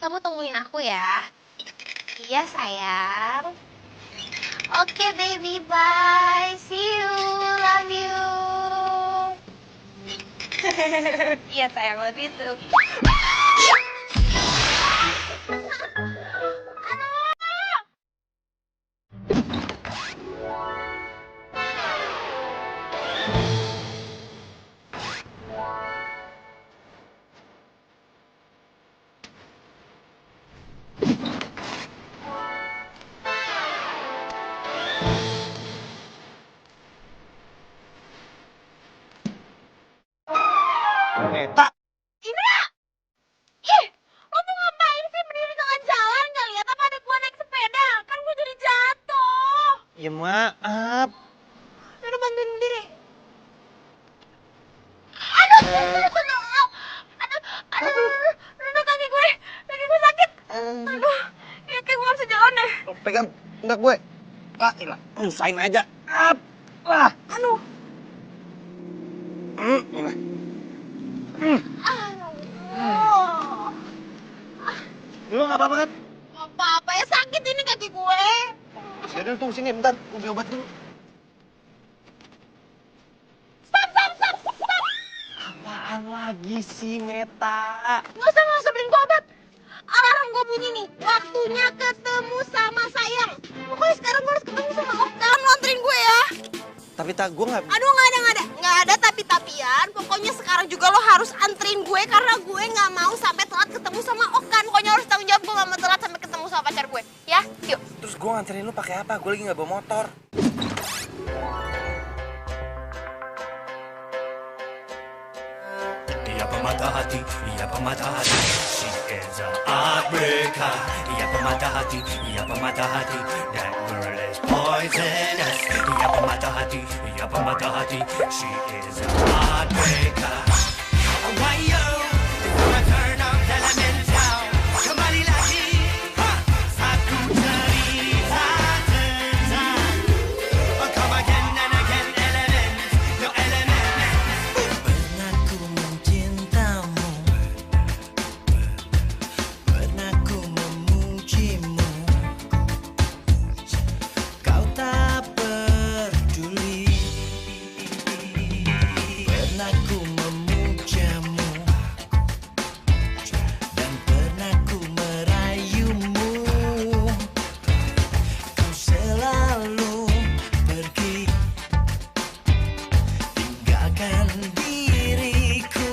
kamu tungguin aku ya. Iya sayang. Oke baby, bye. See you, love you. Iya sayang, love you too. Tak. Indra! Ih, lo tuh ngapain sih berdiri di tengah jalan? Gak lihat apa ada gua naik sepeda? Kan gua jadi jatuh. Ya maaf. Udah bantuin berdiri. Aduh, aduh, kaki gue sakit. Aduh, ya kayak gue gak bisa jalan deh. Pegang enggak gue. Ah, ilah, usahain aja. Ah. Aduh. Ilah. Lu nggak apa-apa kan? Apa-apa ya, sakit ini kaki gue. Yaudah tunggu sini bentar, gue beli obat dulu. Stop. Apaan lagi sih, Meta? Nggak usah beliin gue obat. Alarm gue bunyi nih, waktunya ketemu sama sayang. Pokoknya sekarang gue harus ketemu sama Oktan, lo anterin gue ya. Tapi tak, gue nggak. Aduh, nggak ada tapi-tapian. Pokoknya sekarang juga lo harus anterin gue karena gue nggak mau sampai telat ketemu sama Oktan. Pokoknya harus tanggung jawab, gue nggak mau telat sampai ketemu sama pacar gue. Ya, yuk. Terus gue nganterin lu pakai apa? Gue lagi nggak bawa motor. Ia pemata hati, ia pemata hati. She is a heartbreaker. Ia pemata hati, ia pemata hati. That girl is poisonous. Ia pemata hati, ia pemata hati. She is a heartbreaker. Why yo? Turn up elemental. Kembali lagi. Satu cerita tentang. Come again and again, element. No element. Pernah ku mencintamu, pernah ku memujimu. Kau tak peduli. Pernah ku memujamu dan pernah ku merayumu. Kau selalu pergi, tinggalkan diriku.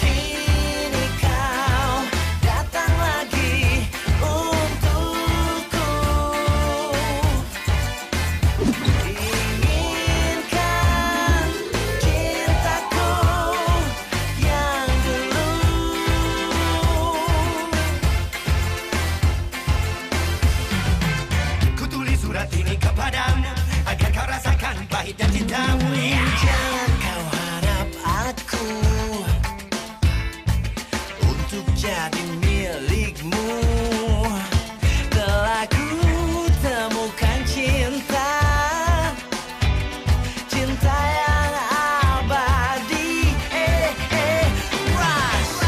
Kini kau datang lagi untukku. Inginkan cintaku yang dulu. Ku tulis surat ini kepadamu agar kau rasakan pahit dan cintamu. Jangan kau harap aku untuk jadi milikmu. Telah ku temukan cinta, cinta yang abadi. Rush.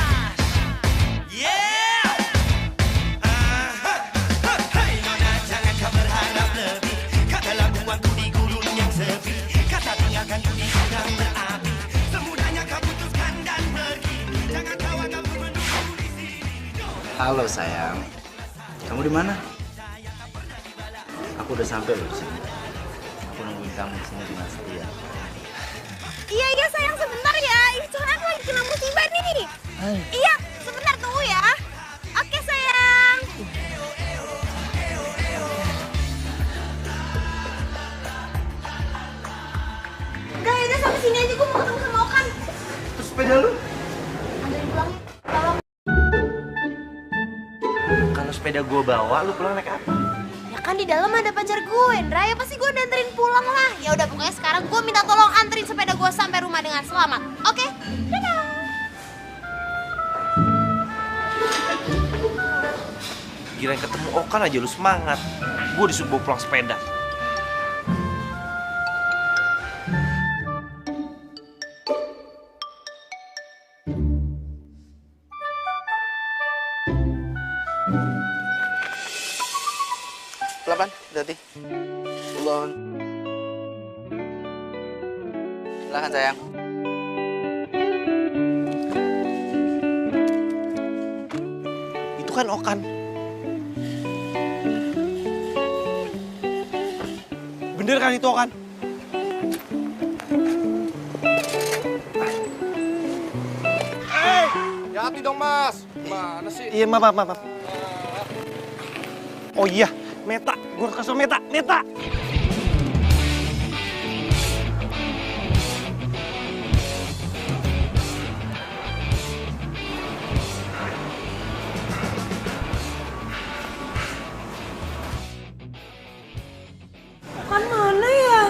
Yeah. Hai nona, jangan kau berharap lebih. Katalah buangku di gurun yang sepi. Kata tinggalkan dunia sedang berapi. Semudahnya kau putuskan dan pergi. Jangan kau anggap ku menunggu di sini. Halo sayang, kamu di mana? Aku udah sampai loh di sini. Aku nungguin kamu di sini dengan setia. Iya sayang, sebentar ya. Ini soalnya aku lagi kena musibah nih. Iya, sebentar tunggu ya. Oke sayang. Udah sampai sini aja, gue mau ketemu sama Okan. Terus sepeda lu? Anterin pulang ya, tolong. Kalau sepeda gua bawa, lu pulang naik apa? Ya kan di dalam ada pacar gue, Indra. Ya pasti gue udah anterin pulang lah. Ya udah, pokoknya sekarang gue minta tolong anterin sepeda gue sampai rumah dengan selamat. Oke? Dadah. Kirain ketemu Okan aja lu semangat. Gue disuruh bawa pulang sepeda. Pelan-pelan, hati-hati. Ulon. Silahkan sayang. Itu kan Okan. Bener kan itu Okan? Hati dong mas, mana sih? Iya maaf. Oh iya, Meta, gue harus kasih tau Meta. Kan mana ya?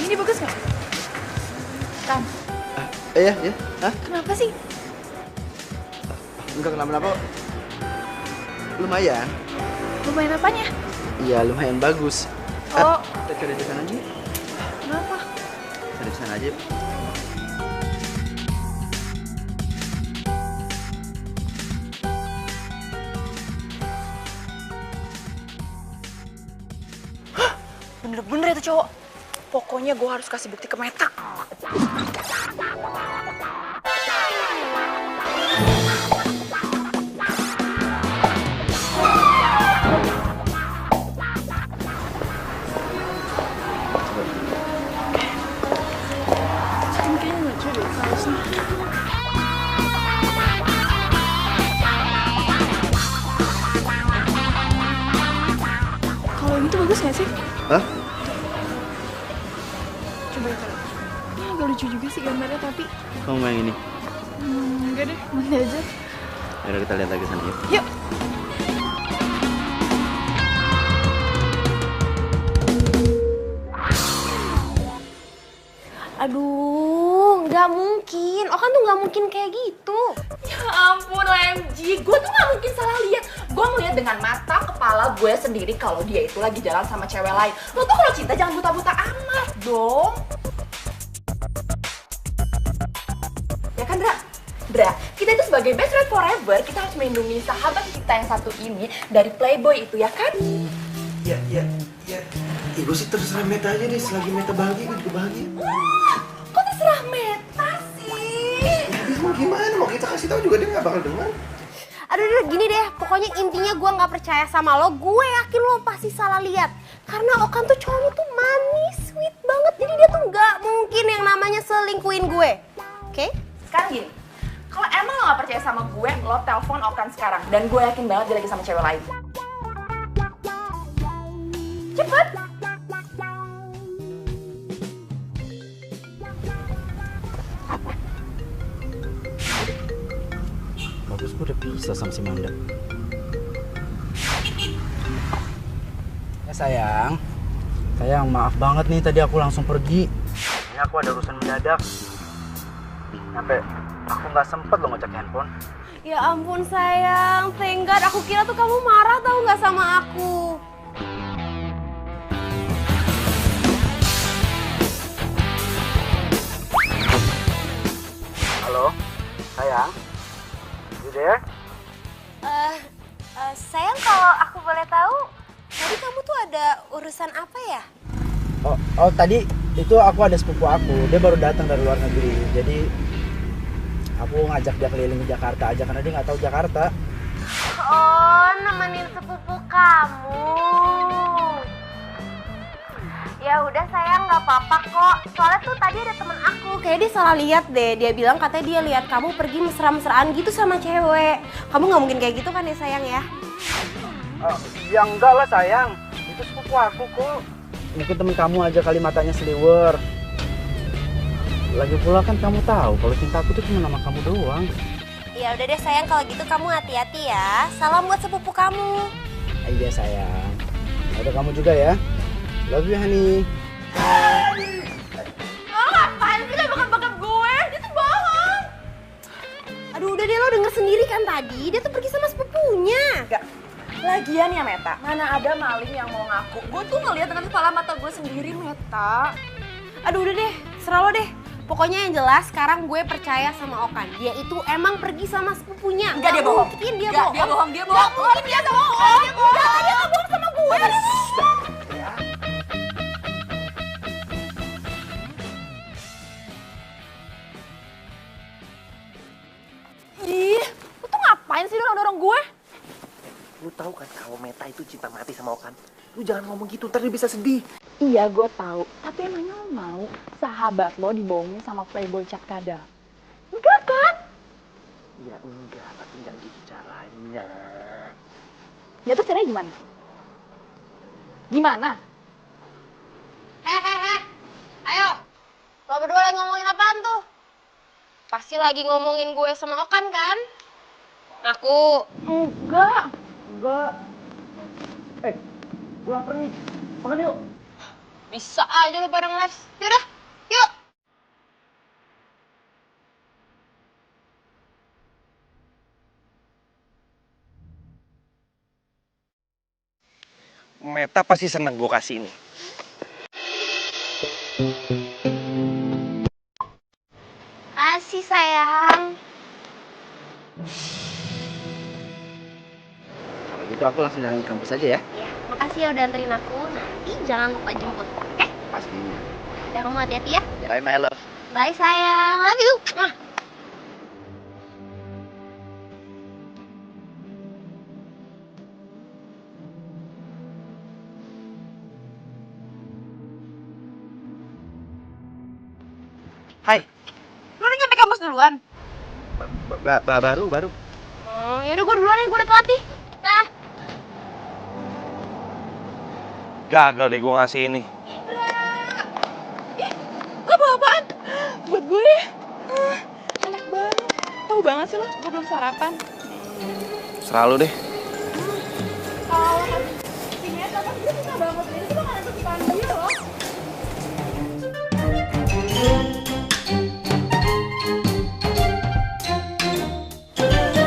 Ini bagus nggak? Kan? Iya. Hah? Kenapa sih? Enggak kenapa-napa. Lumayan. Lumayan apanya? Iya, lumayan bagus. Oh. Kita cari di sana aja. Kenapa? Cari di sana aja. Bener-bener itu cowok. Pokoknya gue harus kasih bukti ke Meta. Kalau gitu bagus nggak sih? Hah? Coba itu. Ini agak lucu juga sih gambarnya tapi. Kamu mau yang ini? Enggak deh, nanti aja. Ayo kita lihat lagi sana yuk. Yuk. Aduh, nggak mungkin. Okan tuh nggak mungkin kayak gitu. Ya ampun OMG, gue tuh gak mungkin salah lihat. Gue ngeliat dengan mata kepala gue sendiri kalau dia itu lagi jalan sama cewek lain. Lo tuh kalau cinta jangan buta-buta amat dong. Ya kan Dra, kita itu sebagai best friend forever, kita harus melindungi sahabat kita yang satu ini dari playboy itu, ya kan? Iya. Ih, gue sih terserah Meta aja deh, selagi Meta bahagia, gue juga bahagia. Kok terserah Meta sih? Ya, mau gimana, mau kita kasih tahu juga dia gak bakal dengar. Aduh, gini deh. Pokoknya intinya gue nggak percaya sama lo. Gue yakin lo pasti salah lihat. Karena Okan tuh cowoknya tuh manis, sweet banget. Jadi dia tuh nggak mungkin yang namanya selingkuhin gue. Oke? Sekarang gini, kalau emang lo gak percaya sama gue, lo telepon Okan sekarang. Dan gue yakin banget dia lagi sama cewek lain. Cepet! Aku udah pisah sama si Manda. Ya sayang maaf banget nih tadi aku langsung pergi. Ini aku ada urusan mendadak. Sampai aku nggak sempet lo ngecek handphone. Ya ampun sayang, thank God. Aku kira tuh kamu marah tau nggak sama aku. Halo, sayang. You there? Sayang, kalau aku boleh tahu, tadi kamu tuh ada urusan apa ya? Oh tadi itu aku ada sepupu aku. Dia baru datang dari luar negeri. Jadi aku ngajak dia keliling Jakarta aja karena dia nggak tahu Jakarta. Oh, nemenin sepupu kamu. Ya udah sayang, nggak apa-apa kok. Soalnya tuh tadi ada temen aku, kayak dia salah lihat deh. Dia bilang katanya dia lihat kamu pergi mesra-mesraan gitu sama cewek. Kamu nggak mungkin kayak gitu kan ya sayang ya? Ya enggak lah sayang. Itu sepupu aku kok. Mungkin temen kamu aja kali matanya seliwer. Lagi pula kan kamu tahu kalau cinta aku tuh cuma sama kamu doang. Ya udah deh sayang, kalau gitu kamu hati-hati ya. Salam buat sepupu kamu. Iya sayang. Ada kamu juga ya. Love you honey. Oh, ngapain sih bakar-bakar gue? Dia tuh bohong. Aduh udah deh, lo denger sendiri kan tadi. Dia tuh pergi sama sepupunya. Enggak. Lagian ya Meta, mana ada maling yang mau ngaku. Gue tuh ngeliat dengan kepala mata gue sendiri, Meta. Aduh udah deh, serah lo deh. Pokoknya yang jelas sekarang gue percaya sama Okan. Dia itu emang pergi sama sepupunya. Enggak, dia bohong. Mungkin dia Enggak, bohong. dia bohong, dia bohong. Nggak mungkin dia bohong. Dia nggak bohong sama gue. Ih, lu tuh ngapain sih dorong-dorong gue? Lu tahu kan kalau Meta itu cinta mati sama Okan? Lu jangan ngomong gitu, ntar dia bisa sedih. Iya, gue tahu. Tapi emangnya lo mau sahabat lo dibohongin sama playboy Cat Kada? Enggak kan? Ya enggak, tapi nggak gitu caranya. Ya tuh caranya gimana? Gimana? Ayo. Lo berdua lagi ngomongin apaan tuh? Pasti lagi ngomongin gue sama Okan kan? Aku. Enggak. Gue lapar nih. Makan yuk. Bisa aja lu pada ngeles. Yaudah, yuk. Meta pasti seneng gue kasih ini. Kasih sayang. Kalau gitu aku langsung jalan ke kampus aja ya. Ya, makasih ya udah anterin aku. Nanti jangan lupa jemput, oke? Pastinya. Udah kamu hati-hati ya. Bye my love. Bye sayang, love you. Mwah. Hai. Lu udah nyampe kampus duluan? Baru. Oh, yaudah gue duluan ya, gue udah telat nih. Nah. Gagal deh gue ngasih ini. Lo bawa apaan? Buat gue. Enak banget. Tahu banget sih lo, gue belum sarapan. Serah lu deh. Kalau si Meta kan dia suka banget. Ini tuh makanan kesukaan dia loh.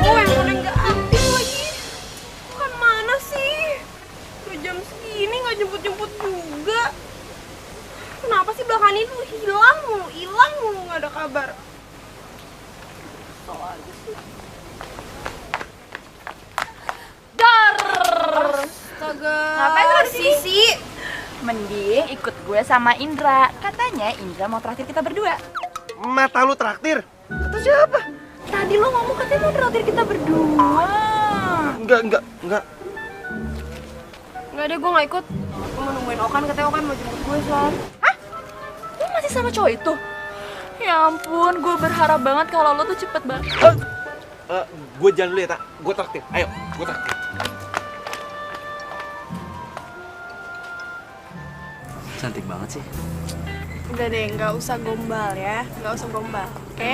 Oh, handphone nggak aktif lagi. Kan mana sih? Udah jam segini nggak jemput-jemput juga. Kenapa sih belakangan ini tuh hilang mulu nggak ada kabar. Dar. Astaga. Ngapain lu di sini? Sisi? Mending ikut gue sama Indra. Katanya Indra mau traktir kita berdua. Mata lu traktir? Atau siapa? Tadi lo ngomong katanya mau traktir kita berdua. Enggak. Nggak deh, gue nggak ikut. Gue mau nungguin Okan, katanya Okan mau jemput gue soal. Hah? Lo masih sama cowok itu? Ya ampun, gue berharap banget kalau lo tuh cepet banget. Gue jalan dulu ya, Tak. Gue traktir. Ayo, gue traktir. Cantik banget sih. Udah deh, nggak usah gombal ya. Nggak usah gombal, oke?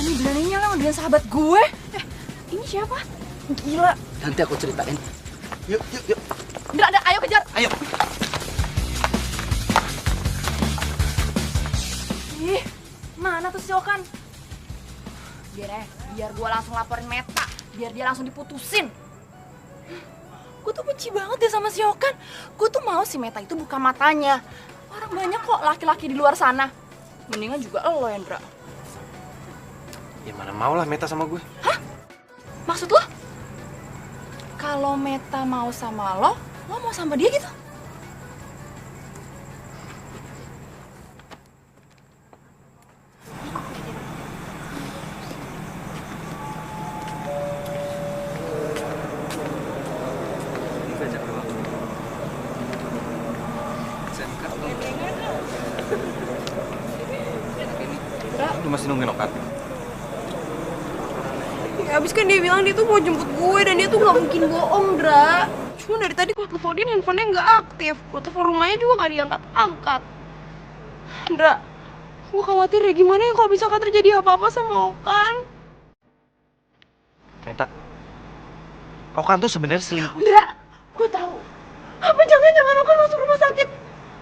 Berani-beraninya lah dengan sahabat gue. Ini siapa? Gila. Nanti aku ceritain. Yuk, yuk, yuk. Nggak ada, ayo kejar. Ayo. Ih, mana tuh si Okan? Biar gue langsung laporin Meta. Biar dia langsung diputusin. Gue tuh benci banget deh sama si Okan. Gue tuh mau si Meta itu buka matanya. Orang banyak kok laki-laki di luar sana. Mendingan juga lo, Hendra. Ya mana mau lah Meta sama gue. Hah? Maksud lo? Kalau Meta mau sama lo mau sama dia gitu? Lu masih nungguin Okan? Ya, abis kan dia bilang dia tuh mau jemput gue dan dia tuh nggak mungkin bohong, Dra. Cuma dari tadi gue teleponin handphonenya nggak aktif. Gue telepon rumahnya juga nggak diangkat-angkat. Dra, gue khawatir ya gimana ya kalau misalkan terjadi apa-apa sama Okan. Meta, Okan tuh sebenarnya selingkuh. Dra, gue tahu. Apa jangan-jangan Okan masuk rumah sakit?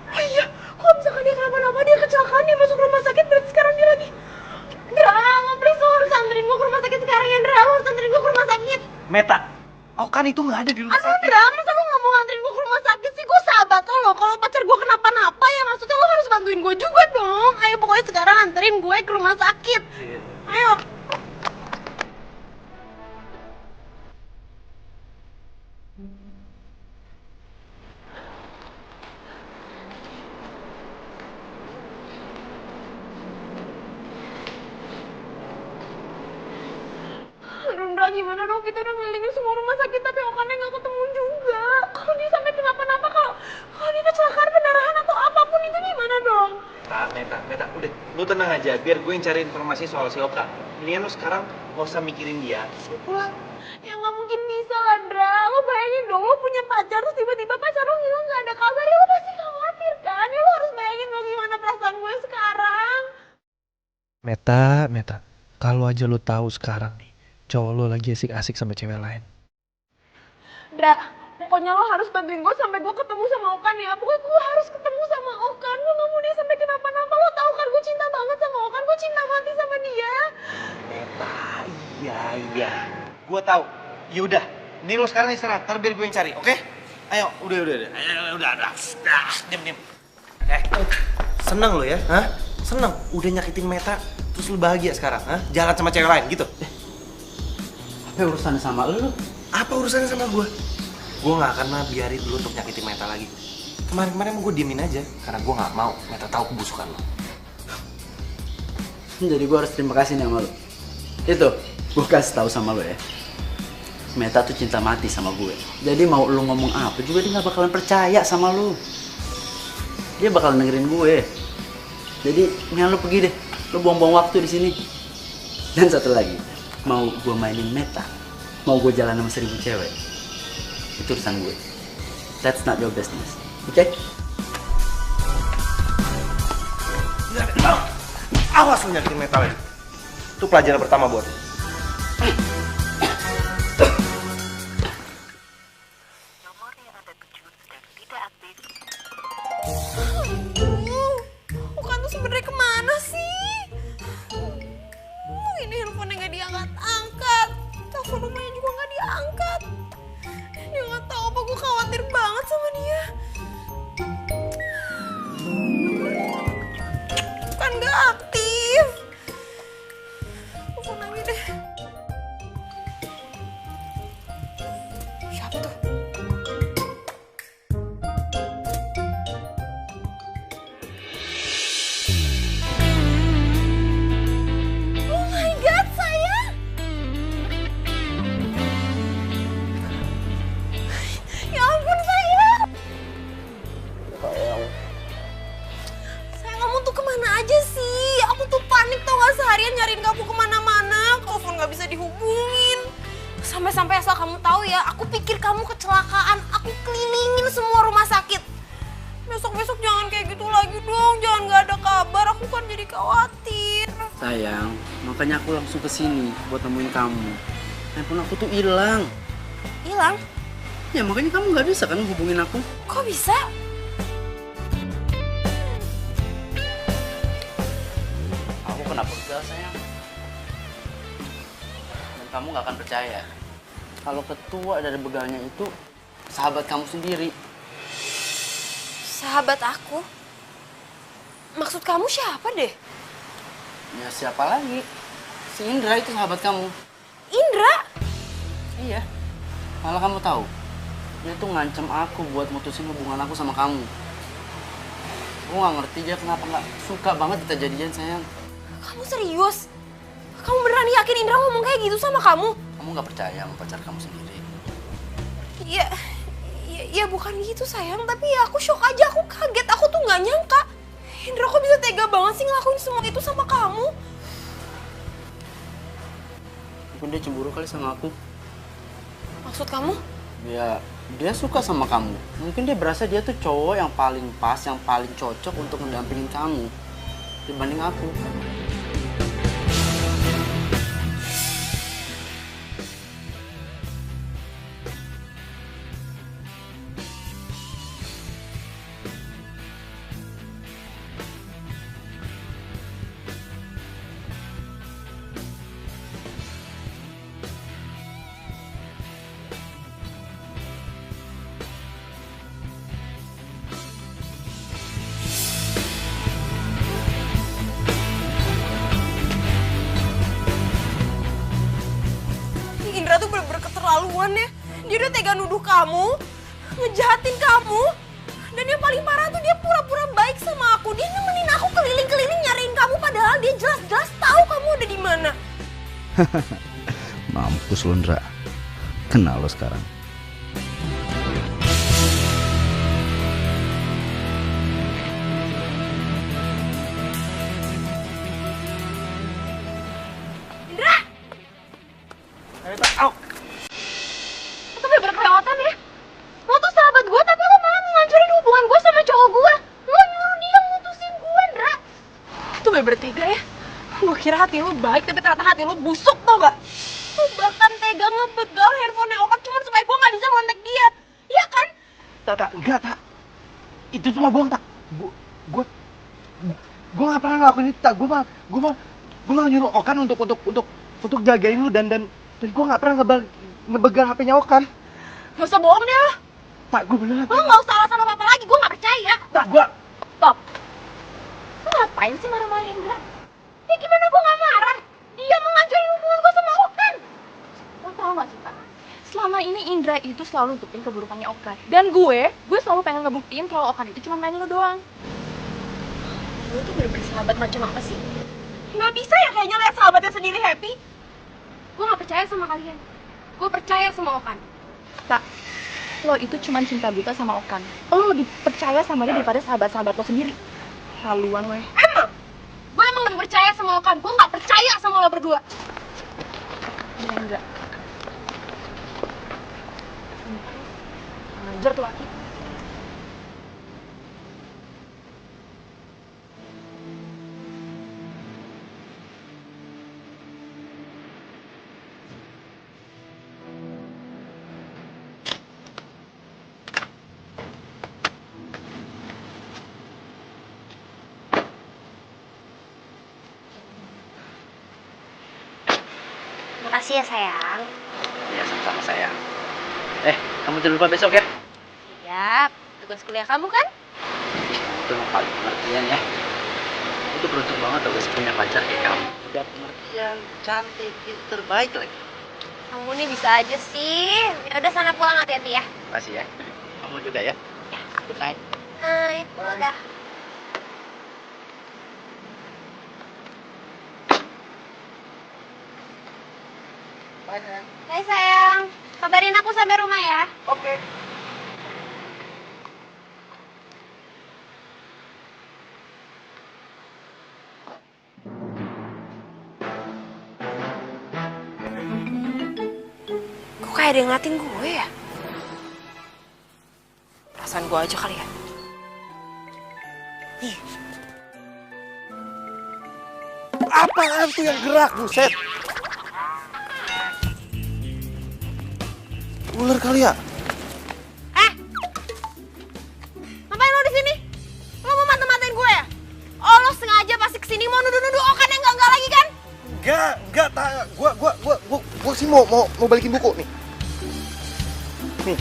Oh iya, kalau misalkan dia kenapa-napa, dia kecelakaan, dia masuk rumah sakit, berarti sekarang dia lagi... Dra, please lo harus anterin gue ke rumah sakit sekarang ya, Dra. Lo harus anterin gue ke rumah sakit. Meta, Okan itu nggak ada di rumah Aduh, sakit. Dra, masa lo nggak mau nganterin gue ke rumah sakit sih? Gue sahabat lo. Kalau pacar gue kenapa-napa ya maksudnya lo harus bantuin gue juga dong. Ayo pokoknya sekarang anterin gue ke rumah sakit. Ayo. Aduh, Dra, gimana dong? Kita udah ngelilingin semua rumah sakit tapi Okannya nggak ketemu juga. Kalau dia sampai kenapa-napa, kalau dia kecelakaan pendarahan atau apapun itu gimana dong? Meta, udah, lu tenang aja, biar gue yang cari informasi soal si Okan. Mendingan lu sekarang gak usah mikirin dia, lu pulang. Ya nggak mungkin bisa lah, Dra. Lo bayangin dong, lo punya pacar terus tiba-tiba pacar lo hilang nggak ada kabar, ya lo pasti khawatir kan? Ya lo harus bayangin lo gimana perasaan gue sekarang. Meta, kalau aja lo tahu sekarang nih, cowok lo lagi asik-asik sama cewek lain. Dra, pokoknya lo harus bantuin gue sampai gue ketemu sama Okan ya. Pokoknya gue harus ketemu sama Okan. Gue gak mau dia sampai kenapa-napa. Lo tau kan gue cinta banget sama Okan. Gue cinta mati sama dia. Meta, iya. Gue tahu. Yaudah, ini lo sekarang istirahat, ntar biar gue yang cari, oke? Ayo, udah. Ayo, udah. Diam. Seneng lo ya, hah? Seneng, udah nyakitin Meta, terus lo bahagia sekarang, hah? Jalan sama cewek lain gitu. Apa urusannya sama lu? Apa urusannya sama gue? Gue gak akan biarin lo untuk nyakitin Meta lagi. Kemarin gue diemin aja, karena gue gak mau Meta tahu kebusukan lo. Jadi gue harus terima kasih nih sama lu. Itu, gue kasih tahu sama lu ya. Meta tuh cinta mati sama gue. Jadi mau lu ngomong apa juga dia gak bakalan percaya sama lu. Dia bakalan dengerin gue. Jadi mendingan lu pergi deh. Lu buang-buang waktu di sini. Dan satu lagi, mau gue mainin Meta, mau gue jalan sama 1000 cewek, itu urusan gue. That's not your business, oke? Awas lo nyakitin Meta lagi. Itu pelajaran pertama buat lo. Okan tuh sebenarnya kemana sih? Ini handphonenya nggak diangkat-angkat. Telepon rumahnya juga nggak diangkat. Dia nggak tahu apa, gue khawatir banget sama dia. Kan nggak aktif. Telepon lagi deh. Siapa tuh? Oh my god, sayang. Ya ampun, sayang. Sayang, kamu tuh kemana aja sih? Aku tuh panik tau gak, seharian nyariin kamu kemana-mana. Telepon gak bisa dihubungin. Sampai-sampai asal kamu tahu ya, aku pikir kamu kecelakaan. Aku kelilingin semua rumah sakit. Besok-besok jangan kayak gitu lagi dong. Jangan gak ada kabar, aku kan jadi khawatir. Sayang, makanya aku langsung ke sini buat nemuin kamu. Handphone aku tuh hilang. Hilang? Ya makanya kamu nggak bisa kan hubungin aku. Kok bisa? Aku kena begal sayang. Dan kamu nggak akan percaya. Kalau ketua dari begalnya itu sahabat kamu sendiri. Sahabat aku? Maksud kamu siapa deh? Ya siapa lagi? Si Indra itu sahabat kamu. Indra? Iya. Malah kamu tahu, dia tuh ngancem aku buat mutusin hubungan aku sama kamu. Aku nggak ngerti dia kenapa nggak suka banget kita jadian sayang. Kamu serius? Kamu beneran yakin Indra ngomong kayak gitu sama kamu? Kamu nggak percaya sama pacar kamu sendiri? Ya bukan gitu sayang, tapi ya aku shock aja, aku kaget, aku tuh nggak nyangka. Indra kok bisa tega banget sih ngelakuin semua itu sama kamu? Mungkin dia cemburu kali sama aku. Maksud kamu? Ya, dia suka sama kamu. Mungkin dia berasa dia tuh cowok yang paling pas, yang paling cocok untuk mendampingin kamu dibanding aku. Indra tuh bener-bener keterlaluan ya. Dia udah tega nuduh kamu, ngejahatin kamu. Dan yang paling parah tuh dia pura-pura baik sama aku. Dia nemenin aku keliling-keliling nyariin kamu padahal dia jelas-jelas tahu kamu ada di mana. Mampus lu, Indra. Kenal lo sekarang. Indra! Au! Itu bener-bener kelewatan ya. Lo tuh sahabat gue tapi lo malah ngancurin hubungan gue sama cowok gue. Lo nyuruh dia mutusin gue, Indra. Itu bener-bener tega ya. Gue kira hati lo baik tapi ternyata hati lo busuk tau gak? Lo bahkan tega ngebegal handphone Okan cuma supaya gue gak bisa ngontek dia. Iya kan? Tak, enggak, tak. Itu cuma bohong, tak. Gue nggak pernah ngelakuin itu, tak. Gue mah nyuruh Okan untuk jagain lu dan gue nggak pernah ngebegal HP-nya Okan. Gak usah bohong deh lo. Tak, gue beneran. Lo gak usah alasan apa-apa lagi, gue gak percaya. Tak, gue. Stop. Lo ngapain sih marah-marahin Indra? Ya gimana gue gak marah? Dia mengancurin hubungan gue sama Okan. Lo tau gak sih, Pak? Selama ini Indra itu selalu nutupin keburukannya Okan. Dan gue selalu pengen ngebuktiin kalau Okan itu cuma main lo doang. Lo tuh bener-bener sahabat macam apa sih? Gak bisa ya kayaknya lihat sahabatnya sendiri happy. Gue gak percaya sama kalian. Gue percaya sama Okan. Tak, lo itu cuma cinta buta sama Okan. Lo lebih percaya sama dia daripada sahabat-sahabat lo sendiri. Haluan weh. Emang? Gue emang lebih percaya sama Okan. Gue gak percaya sama lo berdua. Ya enggak. Anjir tuh laki. Makasih ya sayang. Ya sama-sama sayang. Kamu jangan lupa besok ya. Siap. Tugas kuliah kamu kan? Itu yang paling pengertian ya. Itu beruntung banget tuh guys punya pacar kayak kamu. Udah pengertian, cantik, pinter, baik lagi. Kamu nih bisa aja sih. Ya udah sana pulang hati-hati ya. Makasih ya. Kamu juga ya. Good night. Hai, udah. Bye sayang. Hai sayang. Kabarin aku sampai rumah ya. Oke. Kok kayak ada yang ngeliatin gue ya? Perasaan gue aja kali ya. Nih. Apaan tuh yang gerak, buset? Ular kali ya? Ngapain lo di sini? Lo mau mata-matain gue ya? Oh, lo sengaja pasti kesini mau nuduh-nuduh Okan yang enggak lagi kan? Enggak, gua sih mau balikin buku nih. Nih.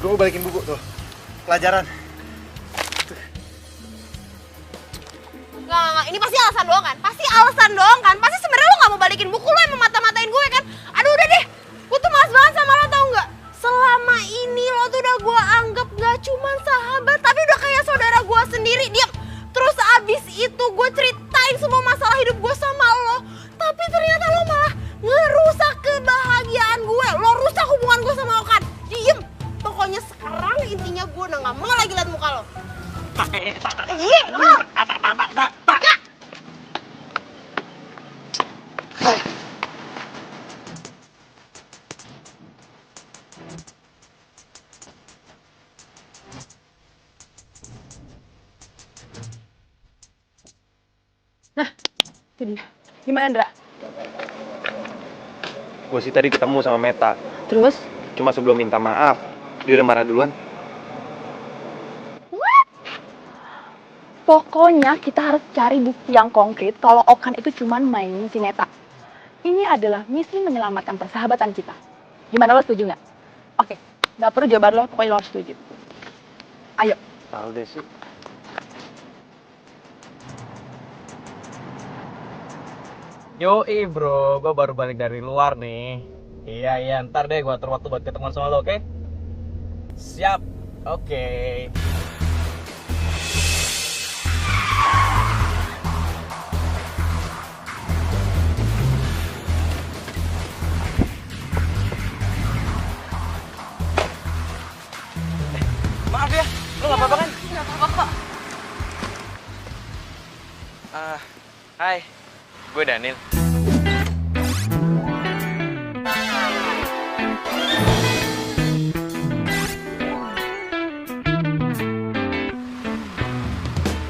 Gua mau balikin buku tuh. Pelajaran. Enggak, ini pasti alasan doang kan? Pasti alasan doang kan? Pasti sebenarnya lo gak mau balikin buku, lo yang mata-matain gue kan? Aduh udah deh, gue tuh malas banget sama lo tau gak? Selama ini lo tuh udah gue anggap gak cuman sahabat, tapi udah kayak saudara gue sendiri. Diam. Terus abis itu gue ceritain semua masalah hidup gue sama lo, tapi ternyata lo malah ngerusak kebahagiaan gue. Lo rusak hubungan gue sama Okan. Diem. Pokoknya sekarang intinya gue udah gak mau lagi liat muka lo. Gimana, Ndra? Gue sih tadi ketemu sama Meta. Terus? Cuma sebelum minta maaf, dia udah marah duluan. Pokoknya kita harus cari bukti yang konkret kalau Okan itu cuma mainin si Neta. Ini adalah misi menyelamatkan persahabatan kita. Gimana, lo setuju nggak? Oke, nggak perlu jawaban lo, pokoknya lo harus setuju. Ayo. Tahu deh sih. Yoi bro, gue baru balik dari luar nih. Iya, ntar deh gue atur waktu buat ketemuan sama lo, oke? Siap, oke. Maaf ya, lo gak apa-apa kan? Nggak apa-apa kok. Hai, gue Daniel.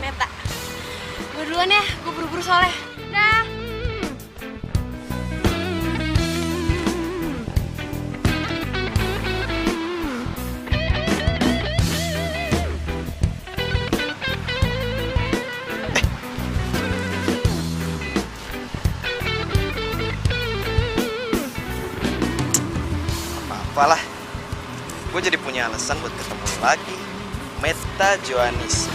Meta, gue duluan ya, gue buru-buru soalnya. Dah. Apalah, gue jadi punya alasan buat ketemu lagi. Meta Joanis.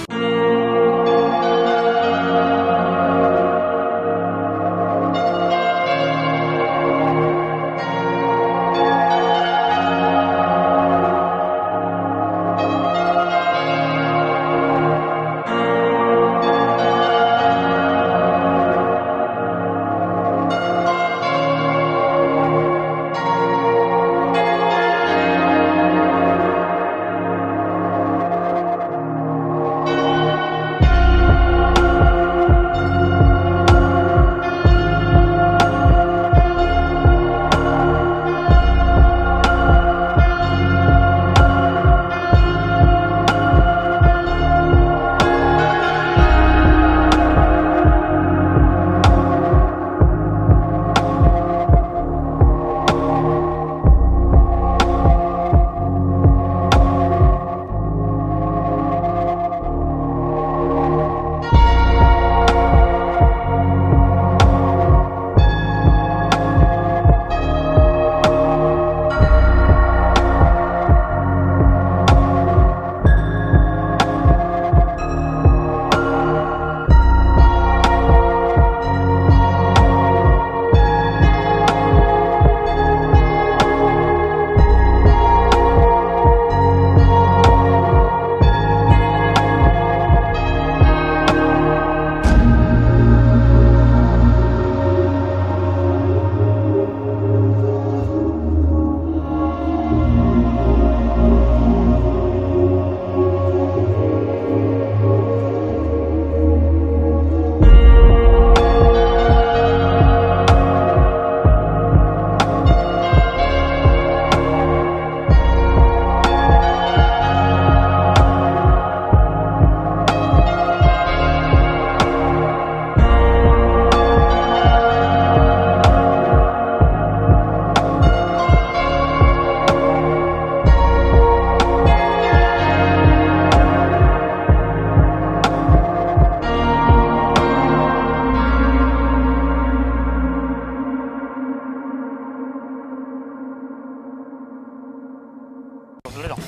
Boleh dong?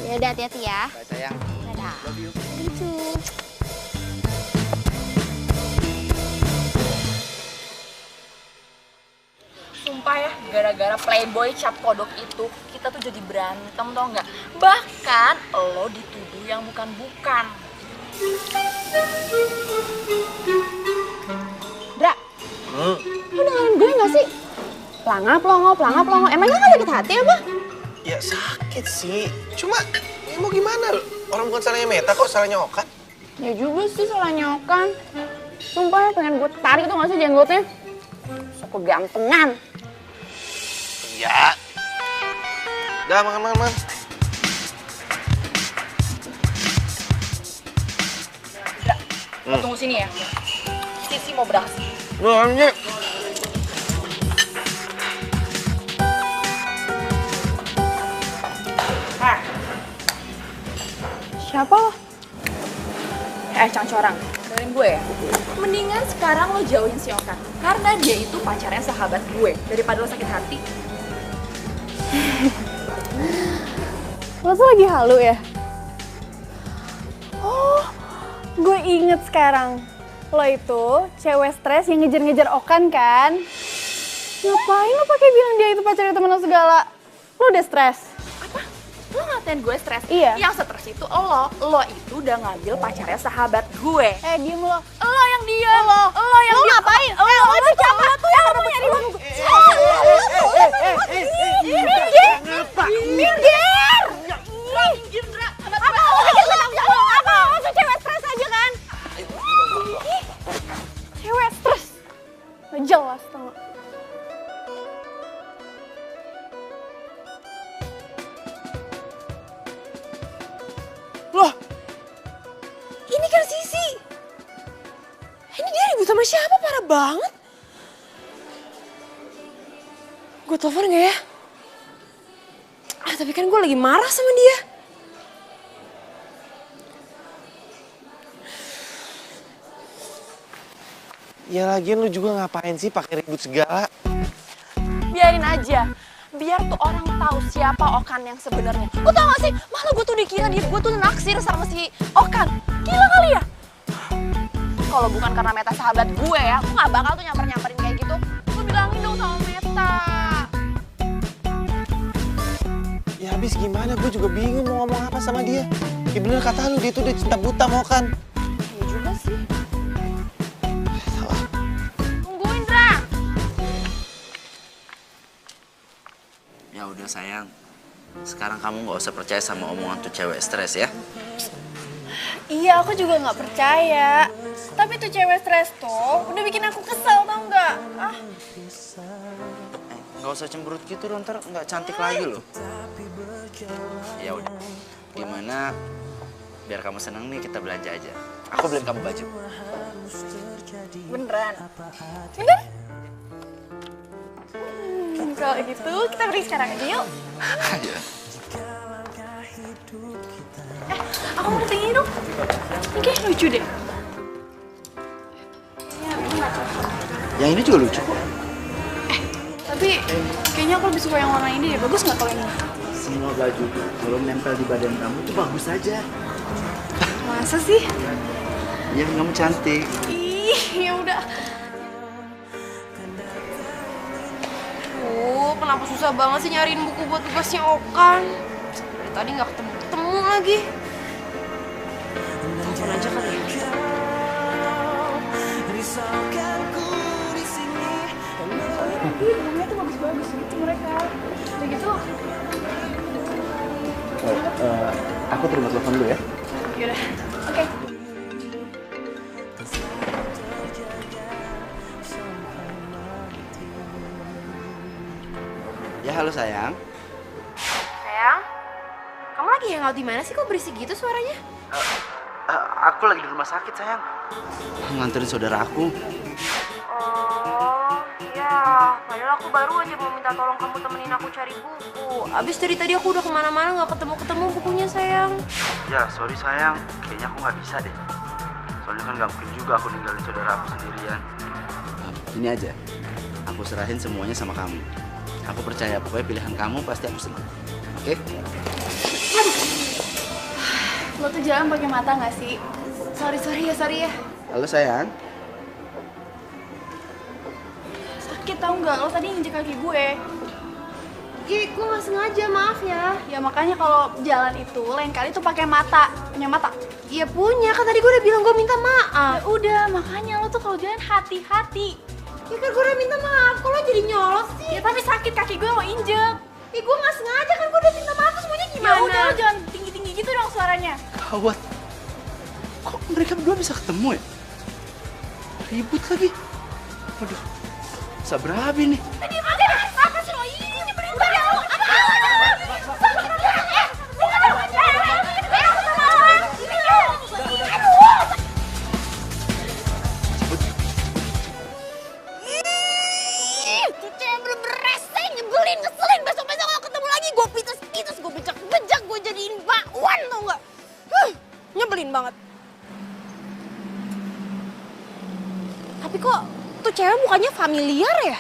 Ya udah, hati-hati ya. Bye sayang. Dadah. Love you. Lucu. Sumpah ya, gara-gara playboy cap kodok itu, kita tuh jadi berantem tau nggak? Bahkan lo dituduh yang bukan-bukan. Dra, lu dengerin gue gak sih? Pelangap longo. Emangnya gak sakit hati apa? Ya sakit sih. Cuma ya mau gimana? Orang bukan salahnya Meta kok, salahnya Okan. Ya juga sih salahnya Okan. Sumpah ya pengen gue tarik tuh gak sih jenggotnya? Sok gantengan. Ya. Udah makan. Lo tunggu sini ya. Sisi mau beraksi. Ini. Siapa lo? Cangcorang, dengerin gue ya. Mendingan sekarang lo jauhin si Okan. Karena dia itu pacarnya sahabat gue. Daripada lo sakit hati. Lo tuh lagi halu ya? Oh, gue inget sekarang. Lo itu cewek stres yang ngejar-ngejar Okan kan? Ngapain lo pakai bilang dia itu pacarnya temen lo segala? Lo udah stres? Apa? Lo ngatain gue stres? Iya. Yang stres itu lo. Lo itu udah ngambil pacarnya sahabat gue. Diem lo. Lo yang diem. Lo yang diem. Ngapain? Lo siapa tuh yang rebut nyari gue? Minggir! Apa lo bikin benang jauh? Apa lo tuh cewek stres aja kan? Cewek stres? Gak jelas tau gak? Loh, ini kan Sisi. Ini dia ribut sama siapa? Parah banget. Gue telepon gak ya? Tapi kan gue lagi marah sama dia. Ya lagian lu juga ngapain sih pakai ribut segala? Biarin aja. Biar tuh orang tahu siapa Okan yang sebenarnya. Lo tau gak sih? Malah gue tuh dikira gue tuh naksir sama si Okan. Gila kali ya? Kalau bukan karena Meta sahabat gue ya, gue gak bakal tuh nyamperin kayak gitu. Lo bilangin dong sama Meta. Ya habis gimana? Gue juga bingung mau ngomong apa sama dia. Ya bener kata lu, dia tuh udah cinta buta mau kan? Iya juga sih. Tungguin, Dra. Ya udah sayang. Sekarang kamu nggak usah percaya sama omongan tuh cewek stres ya. Iya, aku juga nggak percaya. Tapi tuh cewek stres tuh udah bikin aku kesel, tau nggak? Nggak usah cemberut gitu dong, ntar nggak cantik lagi loh. Ya udah, gimana? Biar kamu seneng nih kita belanja aja. Aku beliin kamu baju. Beneran? Bener? Kalau gitu kita pergi sekarang aja yuk. Ayo. Aku mau tinggi dong. Ini kayak lucu deh. Yang ini juga lucu kok. Tapi kayaknya aku lebih suka yang warna ini deh. Bagus nggak kalau ini? Semua baju tuh kalau nempel di badan kamu tuh bagus aja. Masa sih? Ya kamu cantik. Ih, ya udah. Kenapa susah banget sih nyariin buku buat tugasnya Okan? Dari tadi nggak ketemu lagi. Telepon aja kali ya. Bukunya tuh bagus-bagus gitu mereka. Udah gitu. Aku terima telepon dulu ya. Yaudah, oke. Ya halo sayang. Sayang, kamu lagi hangout di mana sih? Kok berisik gitu suaranya? Aku lagi di rumah sakit sayang. Nganterin saudara aku. Oh, ya. Padahal aku baru aja mau minta tolong kamu temenin aku cari buku. Abis dari tadi aku udah kemana-mana nggak ketemu bukunya sayang. Ya sorry sayang, kayaknya aku nggak bisa deh. Soalnya kan nggak mungkin juga aku ninggalin saudara aku sendirian. Ini aja, aku serahin semuanya sama kamu. Aku percaya, pokoknya pilihan kamu pasti aku senang. Oke? Lo tuh jalan pakai mata nggak sih? Sorry ya. Halo sayang. Sakit tau nggak? Lo tadi nginjek kaki gue. Ih, gue nggak sengaja, maaf ya. Ya makanya kalau jalan itu lain kali tuh pakai mata. Punya mata? Iya punya, kan tadi gue udah bilang gue minta maaf. Ya udah, makanya lo tuh kalau jalan hati-hati. Ya kan gue udah minta maaf, kok lo jadi nyolot sih? Ya tapi sakit kaki gue lo injek. Ih, gue nggak sengaja kan, gue udah minta maaf, semuanya Ya gimana? udah, lo jangan tinggi-tinggi gitu dong suaranya. Gawat. Kok mereka berdua bisa ketemu ya? Ribut lagi. Waduh, bisa berabe nih. Tadi ada apa sih lo? Ini nyebelin banget lo. Itu cewek bener-bener rese, nyebelin, ngeselin. Besok-besok kalau ketemu lagi, gue pites-pites, gue bejak-bejak, gue jadiin bakwan, tau nggak? Nyebelin banget. Tapi kok tuh cewek mukanya familiar ya?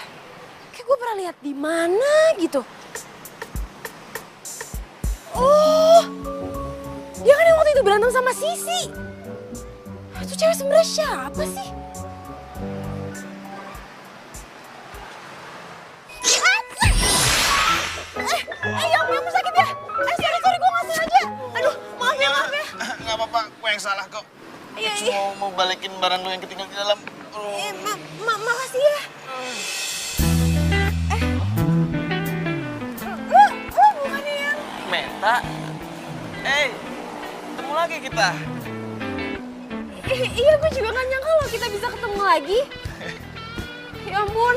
Kayak gue pernah lihat di mana gitu. Oh, dia kan yang waktu itu berantem sama Sisi. Itu cewek sebenarnya siapa sih? Ya ampun sakit ya. Sorry, gue nggak sengaja. Aduh, maaf ya. Nggak apa-apa, gue yang salah kok. Iya. Cuma mau balikin barang lu yang ketinggalan di dalam. Makasih ya. Lu bukannya yang... Meta? Ketemu lagi kita. Iya, gue juga nggak nyangka loh kita bisa ketemu lagi. Ya ampun.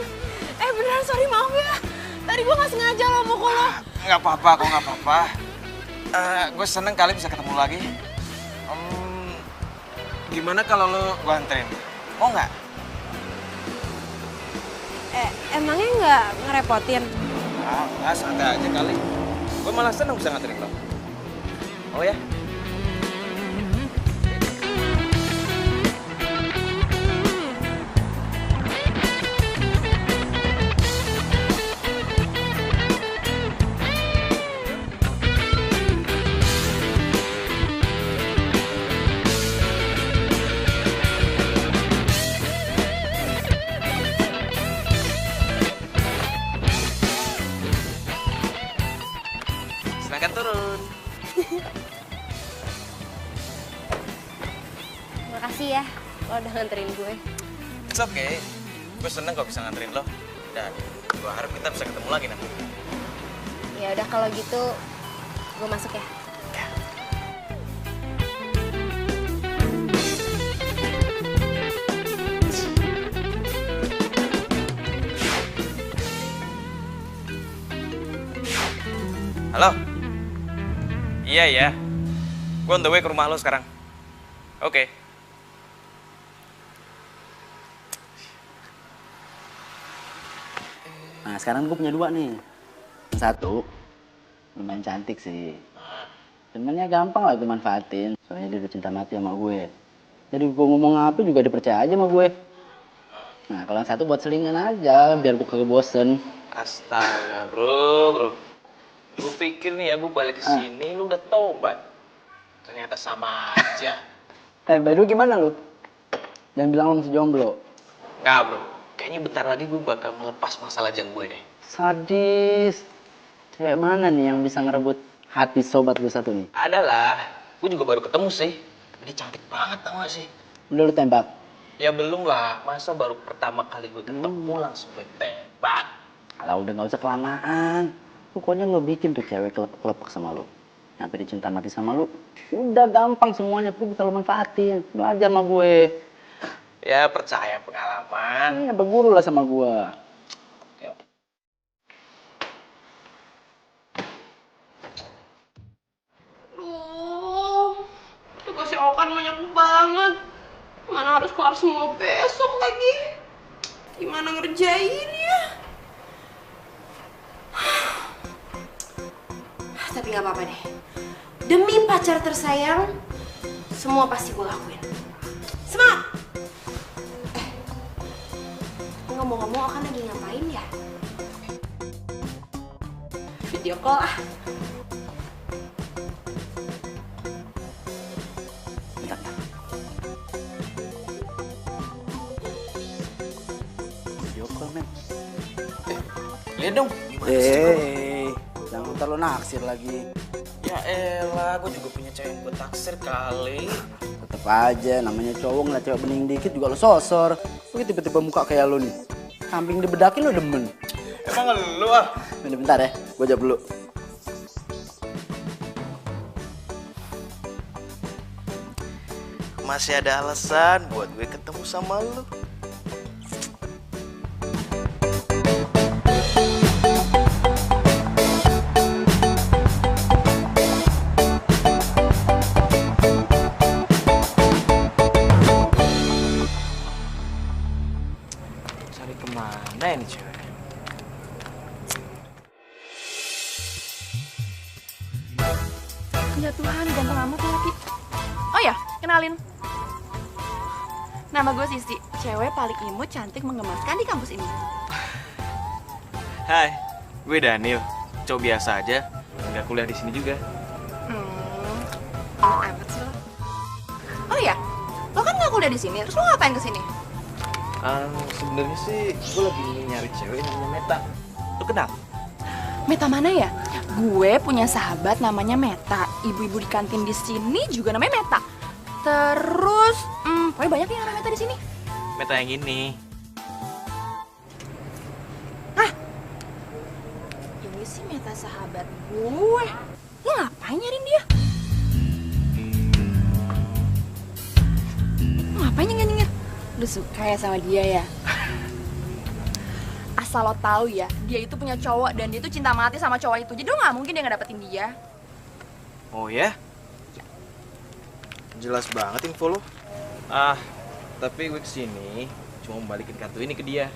Beneran sorry, maaf ya. Tadi gue nggak sengaja lo mukul lo. Nggak apa-apa kok, nggak apa-apa. Gue seneng kali bisa ketemu lagi. Gimana kalau lo gue anterin? Mau nggak? Emangnya nggak ngerepotin? Nggak, santai aja kali. Gue malah seneng bisa nganterin lo. Oh ya? Silahkan turun. Makasih ya, lo udah nganterin gue. It's okay. Gue seneng kok bisa nganterin lo. Dan gue harap kita bisa ketemu lagi nanti. Ya udah kalau gitu, gue masuk ya. Halo? Iya ya. Gue on the way ke rumah lo sekarang. Oke. Nah, sekarang gue punya dua nih. Yang satu, lumayan cantik sih. Sebenarnya gampang lah dimanfaatin. Soalnya dia udah cinta mati sama gue. Jadi gue ngomong apa juga dipercaya aja sama gue. Nah, kalau yang satu buat selingan aja, biar gue kagak bosen. Astaga, bro. Gue pikir nih ya, gue balik ke sini, lu udah tobat. Ternyata sama aja. By the way, gimana lu? Jangan bilang lu masih jomblo. Nggak, bro. Kayaknya bentar lagi gue bakal melepas masalah jang gue deh. Sadis. Cewek mana nih yang bisa ngerebut hati sobat gue satu nih? Adalah, gue juga baru ketemu sih. Tapi dia cantik banget, tau gak sih? Udah lu tembak? Ya belum lah, masa baru pertama kali gue ketemu langsung gue tembak. Alah, udah gak usah kelamaan. Pokoknya lo bikin tuh cewek kelepek sama lo. Sampai dia cinta mati sama lo. Udah gampang semuanya, gue bisa lo manfaatin. Belajar sama gue. Ya percaya pengalaman. Iya, berguru lah sama gue. Tugasnya Okan banyak banget. Mana harus kelar semua besok lagi. Gimana ngerjainnya? Tapi gak apa-apa deh. Demi pacar tersayang, semua pasti gue lakuin. Semangat! Ngomong-ngomong, Okan lagi ngapain ya? Video call ah. Bentar. Video call, men. Lihat dong. Jangan ntar lo naksir lagi. Ya elah, gue juga punya cewek yang gue taksir kali. Tetep aja, namanya cowok ngeliat cewek bening dikit juga lo sosor. Lo tiba-tiba muka kayak lo nih. Kambing dibedakin lo demen. Emang lu ah? Bentar ya, gue jawab dulu. Masih ada alasan buat gue ketemu sama lu. Cari kemana ini cewek? Ya Tuhan, ganteng amat ya laki. Oh ya, kenalin. Nama gue Sisi, cewek paling imut, cantik, menggemaskan di kampus ini. Hai, gue Daniel. Cowok biasa aja, nggak kuliah di sini juga. Enak amat sih lo. Oh ya, lo kan nggak kuliah di sini, terus lo ngapain kesini? Sebenarnya sih gue lagi nyari cewek namanya Meta. Lo kenal? Meta mana ya? Gue punya sahabat namanya Meta. Ibu-ibu di kantin di sini juga namanya Meta. Terus, pokoknya banyak yang namanya Meta di sini. Meta yang ini. Hah? Ini sih Meta sahabat gue. Lo ngapain nyariin dia? Lo ngapain nyengir-nyengir? Lo suka ya sama dia ya? Asal lo tahu ya, dia itu punya cowok dan dia tuh cinta mati sama cowok itu. Jadi lo nggak mungkin dia nggak dapetin dia. Oh ya? Jelas banget info lo. Tapi gue kesini cuma mau balikin kartu ini ke dia.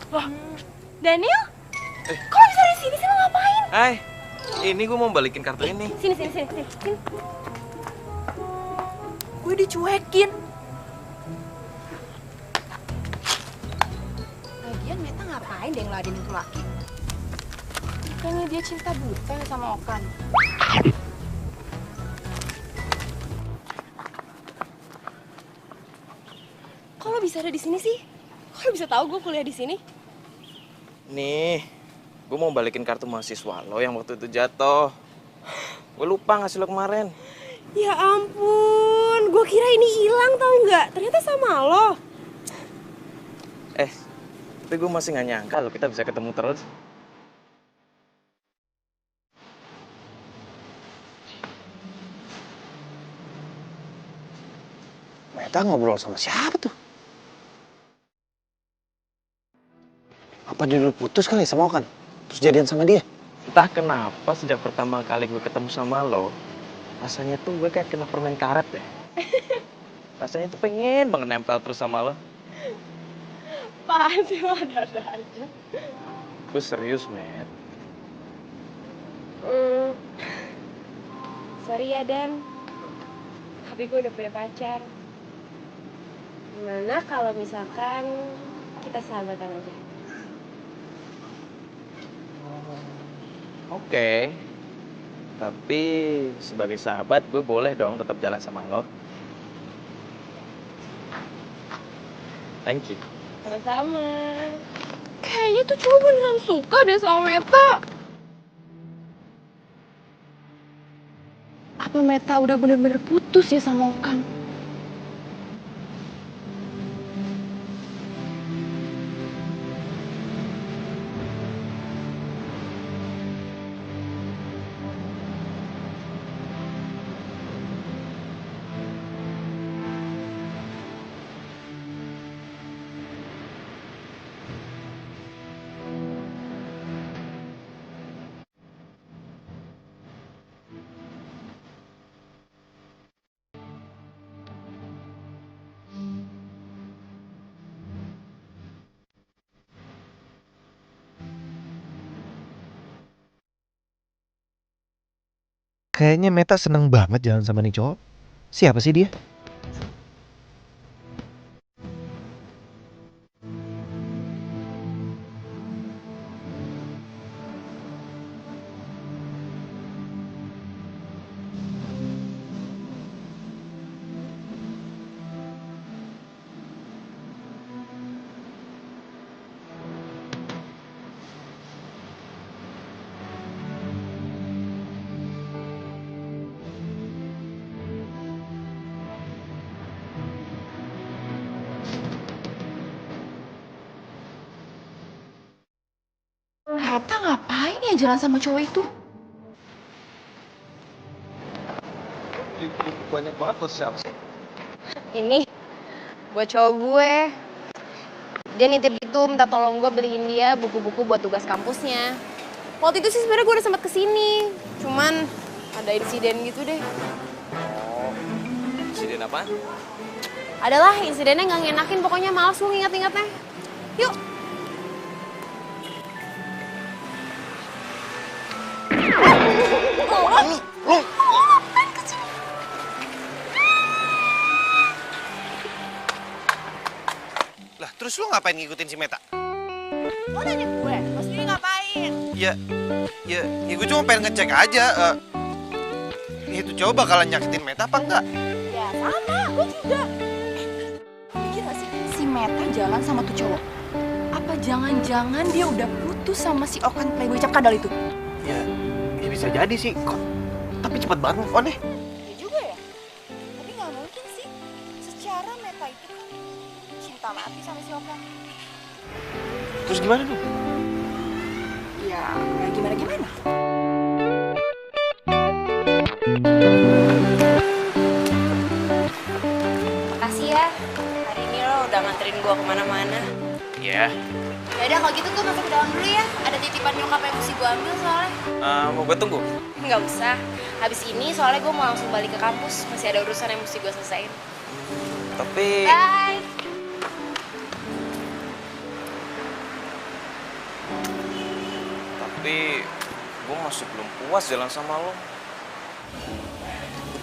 Loh, Daniel? Kok lo bisa di sini sih, lo ngapain? Hai, ini gue mau balikin kartu ini. Sini. Gue dicuekin. Lagian Meta ngapain deh ngeladenin tuh laki? Kayaknya dia cinta buta sama Okan. Kok lo bisa ada di sini sih? Kok lo bisa tahu gue kuliah di sini? Nih, gue mau balikin kartu mahasiswa lo yang waktu itu jatuh. Gue lupa ngasih lo kemarin. Ya ampun, gue kira ini hilang tau nggak? Ternyata sama lo. Tapi gue masih nggak nyangka lo kita bisa ketemu terus. Meta ngobrol sama siapa tuh? Apa dia udah putus kali sama Okan? Terus jadian sama dia? Entah kenapa sejak pertama kali gue ketemu sama lo, rasanya tuh gue kayak kena permen karet deh. Rasanya tuh pengen banget nempel terus sama lo. Apaan sih lo ada aja? Gue serius, Matt. Sorry ya Dan, tapi gue udah punya pacar. Gimana kalau misalkan kita sahabatan aja? Oke. Tapi sebagai sahabat gue boleh dong tetap jalan sama lo. Thank you. Sama-sama. Kayaknya tuh cowok beneran suka deh sama Meta. Apa Meta udah bener-bener putus ya sama Okan? Kayaknya Meta seneng banget jalan sama nih cowok. Siapa sih dia? Meta ngapain ya jalan sama cowok itu? Banyak banget buat siapa sih? Ini buat cowok gue. Dia nitip itu minta tolong gue beliin dia buku-buku buat tugas kampusnya. Waktu itu sih sebenarnya gue udah sempet kesini, cuman ada insiden gitu deh. Oh, insiden apa? Adalah insidennya nggak ngenakin, pokoknya males gue nginget-ingetnya. Yuk. Lah, terus lu ngapain ngikutin si Meta? Lo nanya gue, lo sendiri ngapain? Ya gue cuma pengen ngecek aja. Itu coba bakalan nyakitin Meta apa enggak? Ya sama, gue juga. Pikir gak sih si Meta jalan sama tuh cowok? Apa jangan-jangan dia udah putus sama si Okan playboy cap kadal itu? Ya bisa jadi sih. Kok tapi cepet banget move on deh. Iya juga ya. Tapi nggak mungkin sih. Secara Meta itu kan cinta mati sama si Okan. Terus gimana dong? Ya gimana-gimana. Makasih ya, hari ini lo udah nganterin gue kemana-mana. Ya. Yaudah kalau gitu gue masuk ke dalam dulu ya. Ada titipan nyokap yang mesti gue ambil soalnya. Mau gue tunggu? Nggak usah. Habis ini soalnya gue mau langsung balik ke kampus. Masih ada urusan yang mesti gue selesaiin. Tapi Bye. gue masih belum puas jalan sama lo.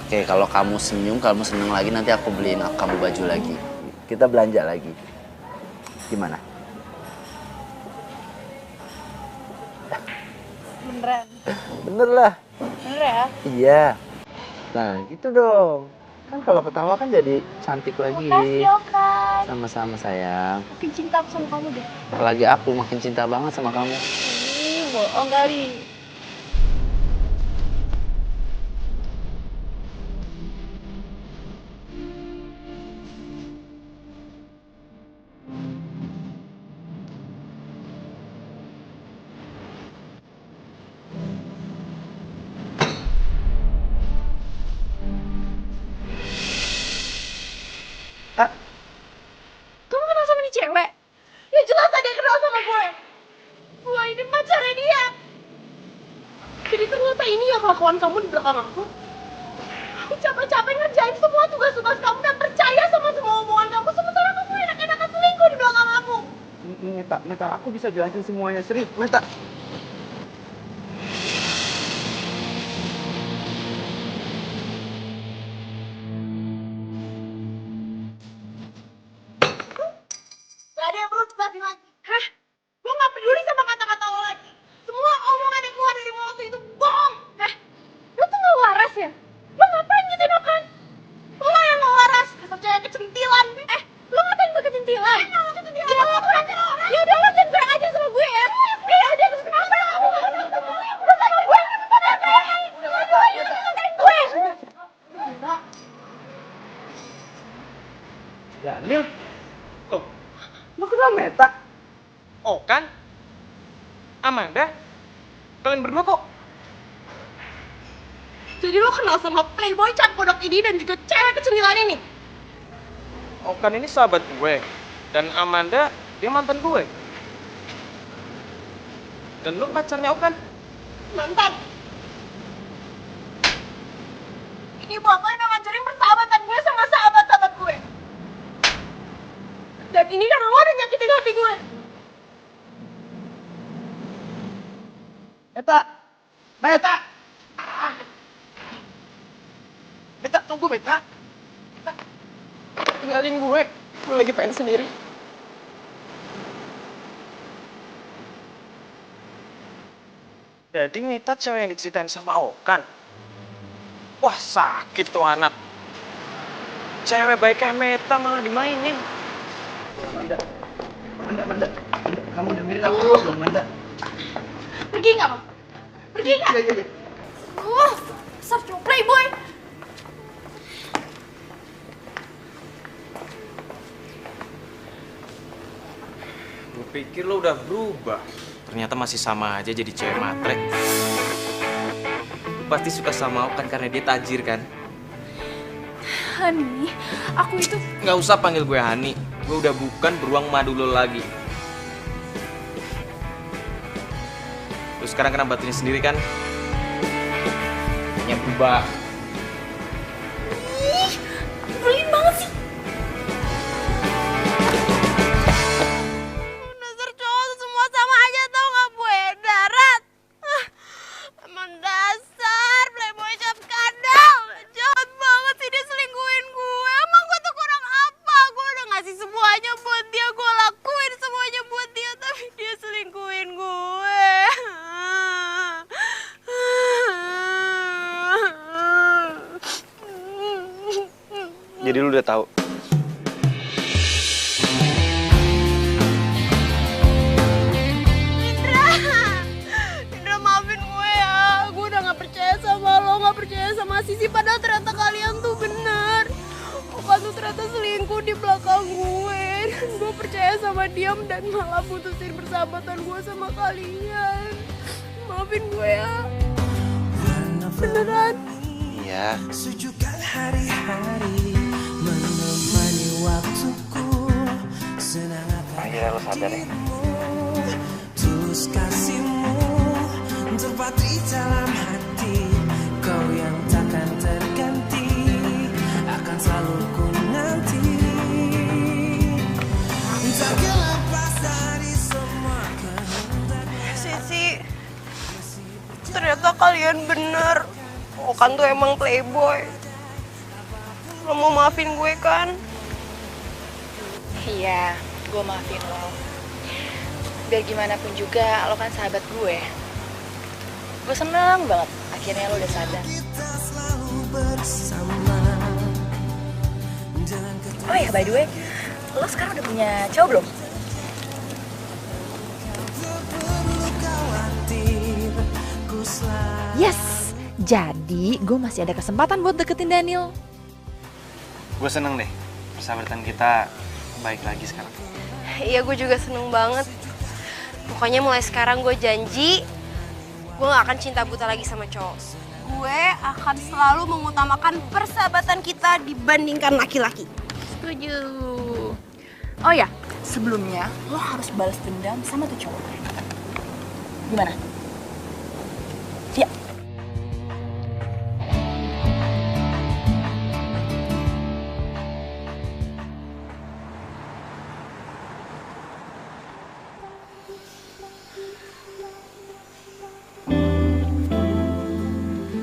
Oke, kalau kamu senyum, kamu seneng lagi, nanti aku beliin kamu baju lagi. Kita belanja lagi. Gimana? Beneran? Bener lah. Bener ya? Iya. Nah, gitu dong. Kan kalau ketawa kan jadi cantik lagi. Makasih Okan. Sama-sama sayang. Makin cinta aku sama kamu deh. Apalagi aku makin cinta banget sama kamu. Bohong kali. Kamu kenal sama nih cewek? Ya jelas dia kenal sama gue. Gue ini pacarnya dia. Jadi ternyata ini ya kelakuan kamu di belakang aku. Aku capek-capek ngerjain semua tugas-tugas kamu dan percaya sama semua omongan kamu. Sementara kamu enak-enakan selingkuh di belakang aku. Meta, aku bisa jelasin semuanya. Serius, Meta. Gak ada yang perlu dibatin lagi. Hah? Gue gak peduli sama kata-kata lo lagi. Semua omongan yang keluar dari mulut itu bohong. Hah? Lo tuh gak waras ya? Lo ngapain ngikutin Okan? Lo yang gak waras. Asal cewek kecentilan. Lo ngapain gue kecentilan? Ya udah lo jangan kurang aja sama gue ya. Ya udah terus kenapa kamu gak mau ketemu? Lo sama gue kenapa? Gue. Daniel. Oh, lo kenal Meta? Oh kan? Amanda? Kalian berdua kok? Jadi lo kenal sama playboy cap kodok ini dan juga cewek kecentilan ini? Oh kan ini sahabat gue. Dan Amanda, dia mantan gue. Dan lu pacarnya Okan? Mantan. Ini bapak yang ngancurin persahabatan gue sama sahabat-sahabat gue. Dan ini karena lo udah nyakitin hati gue. Meta! Meta, tunggu Meta! Tinggalin gue lagi pengen sendiri. Jadi Mita cewek yang diceritain sama Okan. Wah sakit tuh anak. Cewek baik kayak Meta malah dimainin. Manda, kamu dengerin aku dulu dong, Manda. Pergi nggak, Bang? Pergi nggak? Iya. Dasar cowok playboy. Gue pikir lo udah berubah. ternyata masih sama aja jadi cewek matre. Pasti suka sama Okan karena dia tajir kan? Hani, aku itu... Nggak usah panggil gue Hani. Gue udah bukan beruang madu lo lagi. Terus sekarang kena batunya sendiri kan? Yang berubah. Ih, nyebelin banget sih. Dasar cowok semua sama aja tau gak gue darat. Emang dasar playboy cap kadal. Jahat banget sih dia selingkuhin gue. Emang gue tuh kurang apa? Gue udah ngasih semuanya buat dia. Gue lakuin semuanya buat dia. Tapi dia selingkuhin gue. Jadi lu udah tahu. Indra maafin gue ya. Gue udah gak percaya sama lo, gak percaya sama Sisi. Padahal ternyata kalian tuh bener. Okan tuh ternyata selingkuh di belakang gue. Dan gue percaya sama dia dan malah putusin persahabatan gue sama kalian. Maafin gue ya. Beneran. Iya. Sejukkan hari-hari menemani waktuku, senang Akhirnya lo sadar ya? tulus kasihmu terpatri dalam hati, kau yang takkan terganti, akan selalu ku nanti, tak lepas dari semua kehendak. Sisi, ternyata kalian bener. Okan tuh emang playboy. Lo mau maafin gue kan? Iya, gue maafin lo. Biar gimana pun juga, lo kan sahabat gue. Gue seneng banget, akhirnya lo udah sadar. Oh ya, by the way, lo sekarang udah punya cowok belum? Yes, jadi gue masih ada kesempatan buat deketin Daniel. Gue seneng deh, persahabatan kita baik lagi sekarang. Iya, gue juga seneng banget. Pokoknya mulai sekarang gue janji, gue gak akan cinta buta lagi sama cowok. Gue akan selalu mengutamakan persahabatan kita dibandingkan laki-laki. Setuju. Oh ya, sebelumnya lo harus balas dendam sama tuh cowok. Gimana? Siap.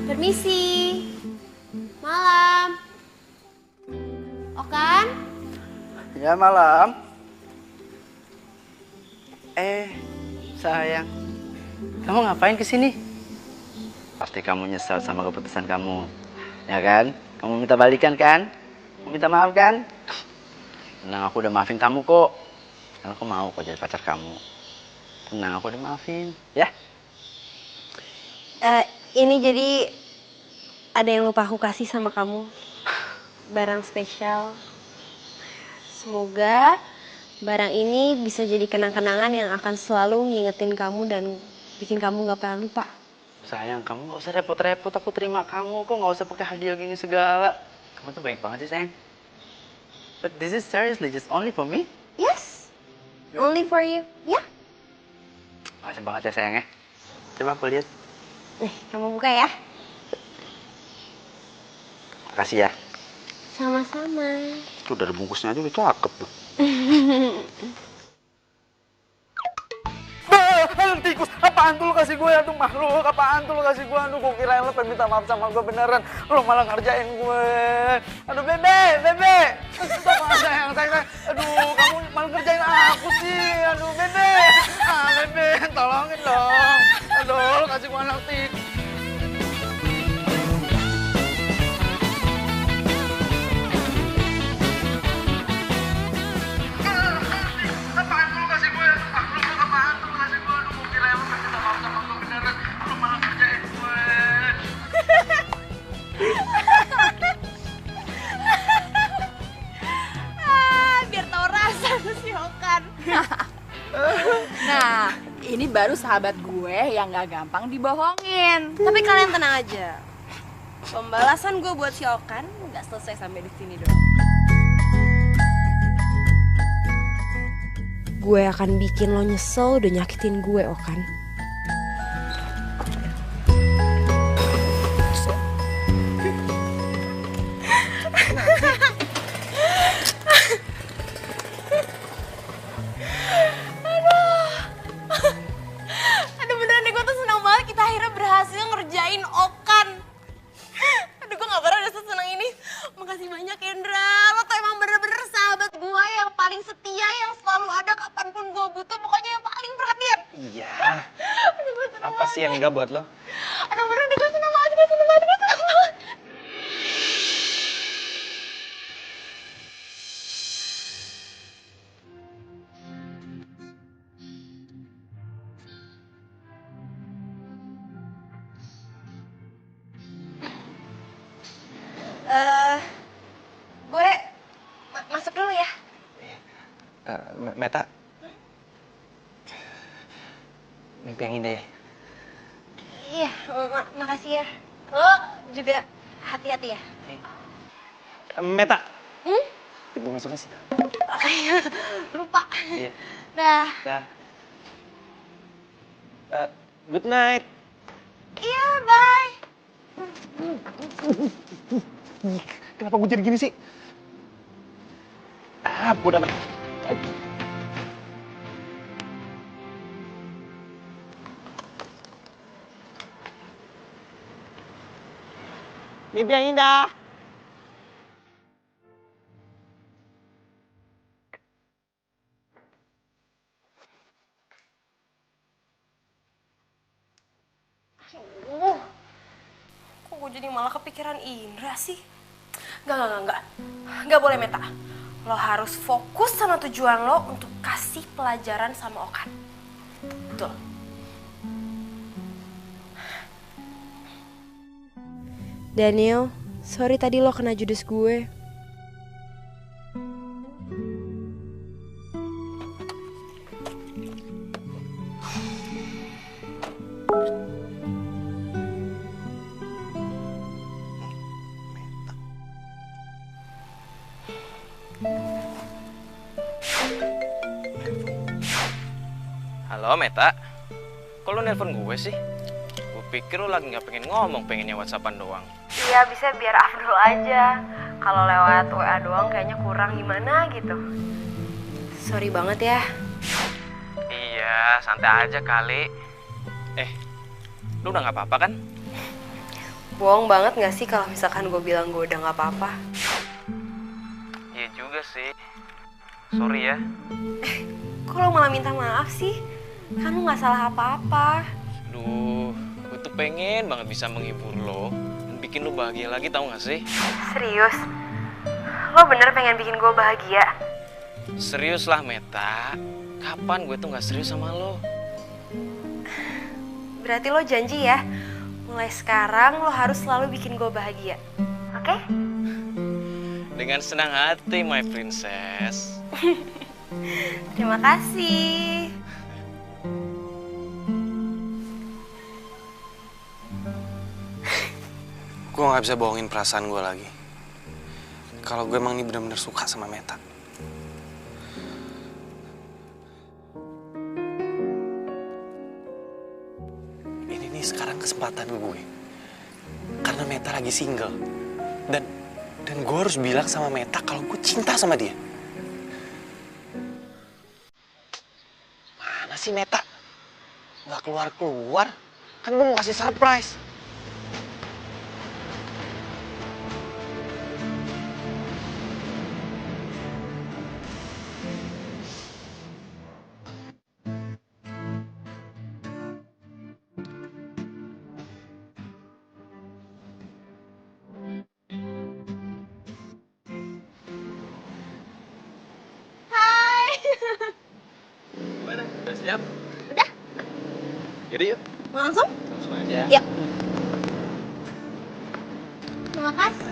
Permisi. Malam. Okan? Ya malam. Sayang. Kamu ngapain kesini? Pasti kamu nyesal sama keputusan kamu. Ya kan? Kamu minta balikan kan? Kamu minta maaf kan? Tenang, aku udah maafin kamu kok. Karena aku mau kok jadi pacar kamu. Tenang, aku udah maafin. Ya? Ini jadi ada yang lupa aku kasih sama kamu. Barang spesial. Semoga barang ini bisa jadi kenang-kenangan yang akan selalu ngingetin kamu dan bikin kamu gak pernah lupa. Sayang, kamu gak usah repot-repot. Aku terima kamu. Kok gak usah pakai hadiah gini segala. Kamu tuh baik banget sih, sayang. But this is seriously just only for me? Yes, only for you. Ya. Makasih banget ya, sayang ya. Coba aku lihat. Nih, kamu buka ya. Makasih ya. Sama-sama. Tuh dari bungkusnya aja udah cakep tuh. Tikus, apaan tuh lu kasih gue? Aduh makhluk, apaan tuh lu kasih gue? Aduh gue kirain lu pengen minta maaf sama gue beneran. Lu malah ngerjain gue. Aduh bebe. Sayang. Aduh kamu malah ngerjain aku sih. Aduh bebe. Bebe, tolongin dong. Aduh lu kasih gue anak tikus. Biar tau rasa tuh si Okan. Nah, Ini baru sahabat gue yang gak gampang dibohongin. Tapi kalian tenang aja. Pembalasan gue buat si Okan nggak selesai sampai di sini doang. Gue akan bikin lo nyesel udah nyakitin gue, Okan. Aduh beneran deh, gue tuh senang banget kita akhirnya berhasil ngerjain Okan. Aduh gue gak pernah udah sesenang ini. Makasih banyak Kendra, lo tuh emang bener-bener sahabat gue yang paling setia, yang selalu ada kapanpun gue butuh, pokoknya yang paling perhatian. Iya. Aduh gue senang Apa sih yang enggak buat lo? Aduh beneran deh, gue senang banget, gue senang banget, gue senang banget. Gue masuk dulu ya. Meta. Mimpi yang indah ya. Iya, makasih ya. Lo juga hati-hati ya. Meta. Ibu masuknya sih. Lupa. Iya. Dah. Dah. Good night. Iya, bye. Kenapa gue jadi gini sih? Bodoh amat. Mimpi yang indah. Kok gue jadi malah kepikiran Indra sih? Gak boleh Meta. Lo harus fokus sama tujuan lo untuk kasih pelajaran sama Okan. Betul. Daniel, sorry tadi lo kena judes gue. Halo Meta, kok lo nelpon gue sih? Gue pikir lo lagi gak pengen ngomong, pengennya whatsappan doang. Iya, bisa biar Abdul aja. Kalau lewat WA doang kayaknya kurang gimana gitu. Sorry banget ya. Iya, santai aja kali. Lo udah gak apa-apa kan? Bohong banget gak sih kalau misalkan gue bilang gue udah gak apa-apa? Iya juga sih. Sorry ya. Kok lo malah minta maaf sih? Kan lo gak salah apa-apa. Duh, gue tuh pengen banget bisa menghibur lo dan bikin lo bahagia lagi, tau gak sih? Serius? Lo bener pengen bikin gue bahagia? Serius lah Meta. Kapan gue tuh gak serius sama lo? Berarti lo janji ya, mulai sekarang lo harus selalu bikin gue bahagia. Oke? Dengan senang hati, my princess. Terima kasih. Gue gak bisa bohongin perasaan gue lagi. Kalau gue emang ini bener-bener suka sama Meta. Ini nih sekarang kesempatan gue. Karena Meta lagi single. Dan gue harus bilang sama Meta kalau gue cinta sama dia. Mana sih Meta? Gak keluar-keluar. Kan gue mau kasih surprise. Gimana? Udah siap? Udah. Yaudah yuk. Langsung? Langsung aja. Yuk. Terima kasih.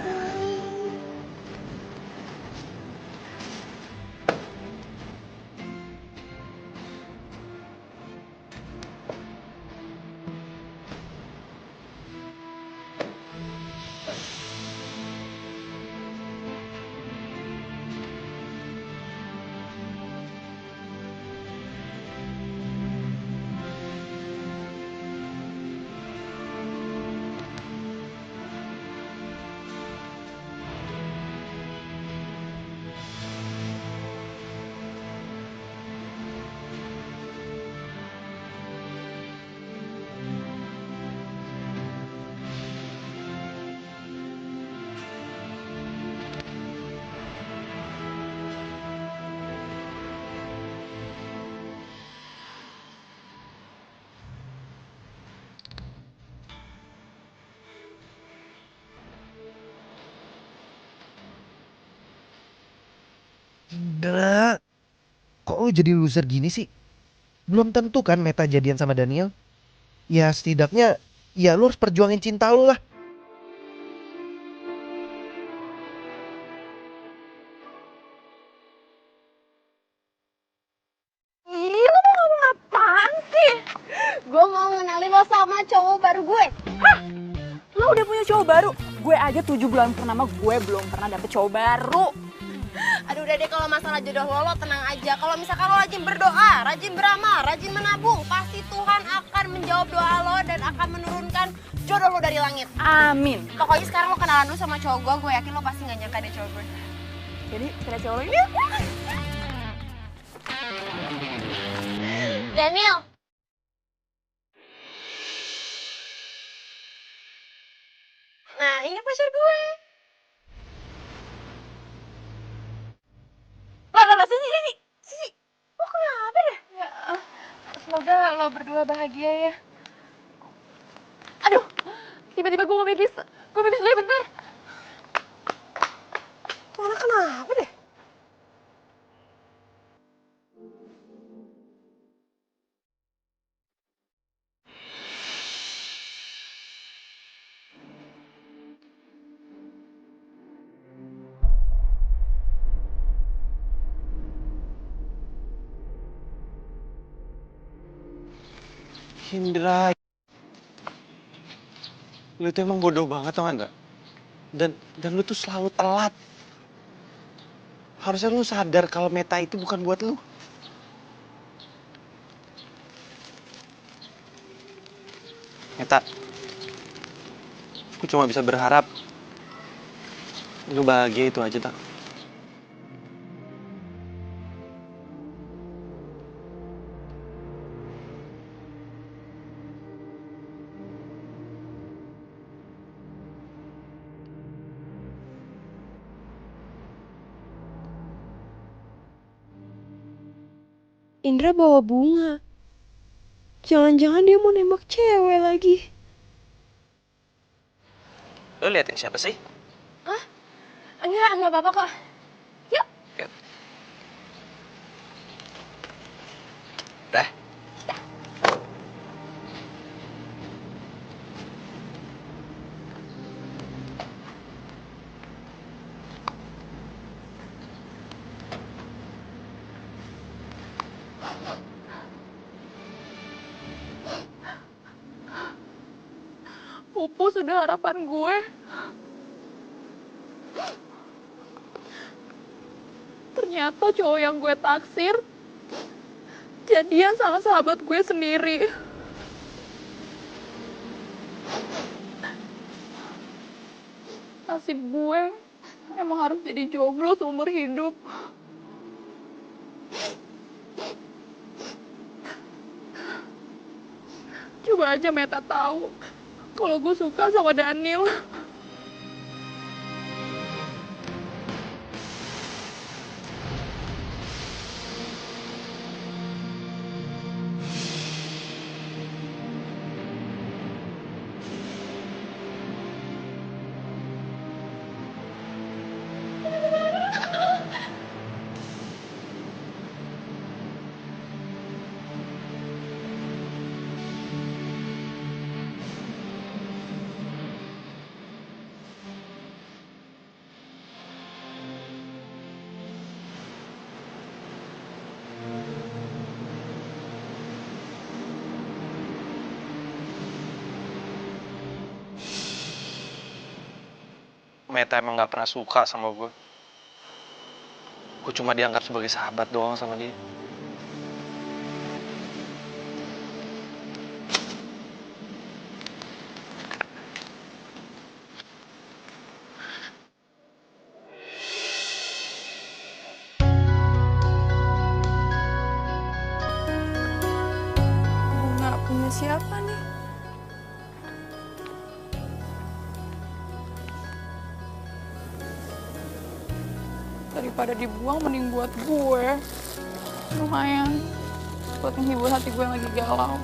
Indra, kok lu jadi loser gini sih? Belum tentu kan Meta jadian sama Daniel. Ya setidaknya, ya lu harus perjuangin cinta lu lah. Ih, lu mau ngomong apaan sih? Gue mau ngenalin lo sama cowok baru gue. Hah? Lo udah punya cowok baru? Gue aja 7 bulan purnama gue belum pernah dapet cowok baru. Aduh udah deh, kalau masalah jodoh lo tenang aja. Kalau misalkan lo rajin berdoa, rajin beramal, rajin menabung, pasti Tuhan akan menjawab doa lo dan akan menurunkan jodoh lo dari langit. Amin. Pokoknya sekarang lo kenalan dulu sama cowok gue yakin lo pasti gak nyangka deh cowok gue. Jadi kira cowok lo ini? Daniel. Nah, ini pacar gue. Lah, sini. Lo kenapa deh? Ya, semoga lo berdua bahagia ya. Aduh, tiba-tiba gue mau pipis. Gue pipis dulu ya bentar. Lo kenapa deh? Indra, lu tuh emang bodoh banget tau gak? Dan lu tuh selalu telat. Harusnya lu sadar kalau Meta itu bukan buat lu. Meta, aku cuma bisa berharap lu bahagia itu aja tak. Indra bawa bunga. Jangan-jangan dia mau nembak cewek lagi. Lu liatin siapa sih? Hah? Enggak apa-apa kok. Yuk. Dah. Pupus sudah harapan gue. Ternyata cowok yang gue taksir jadian sama sahabat gue sendiri. Nasib gue emang harus jadi jomblo seumur hidup. Coba aja Meta tahu kalau gue suka sama Daniel. Meta emang gak pernah suka sama gue. Gue cuma dianggap sebagai sahabat doang sama dia. Nggak punya siapa nih? Daripada dibuang mending buat gue. Lumayan buat menghibur hati gue yang lagi galau.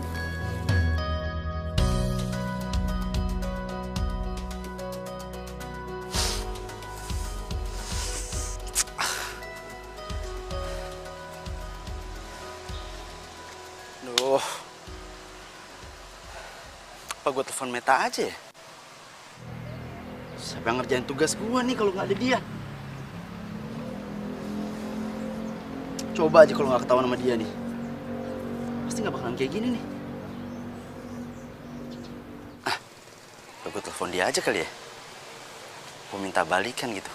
Apa gue telepon Meta aja ya? Siapa yang ngerjain tugas gue nih kalau nggak ada dia? Coba aja kalau nggak ketahuan sama dia nih. Pasti nggak bakalan kayak gini nih. Gue telepon dia aja kali ya. Gue minta balikan gitu.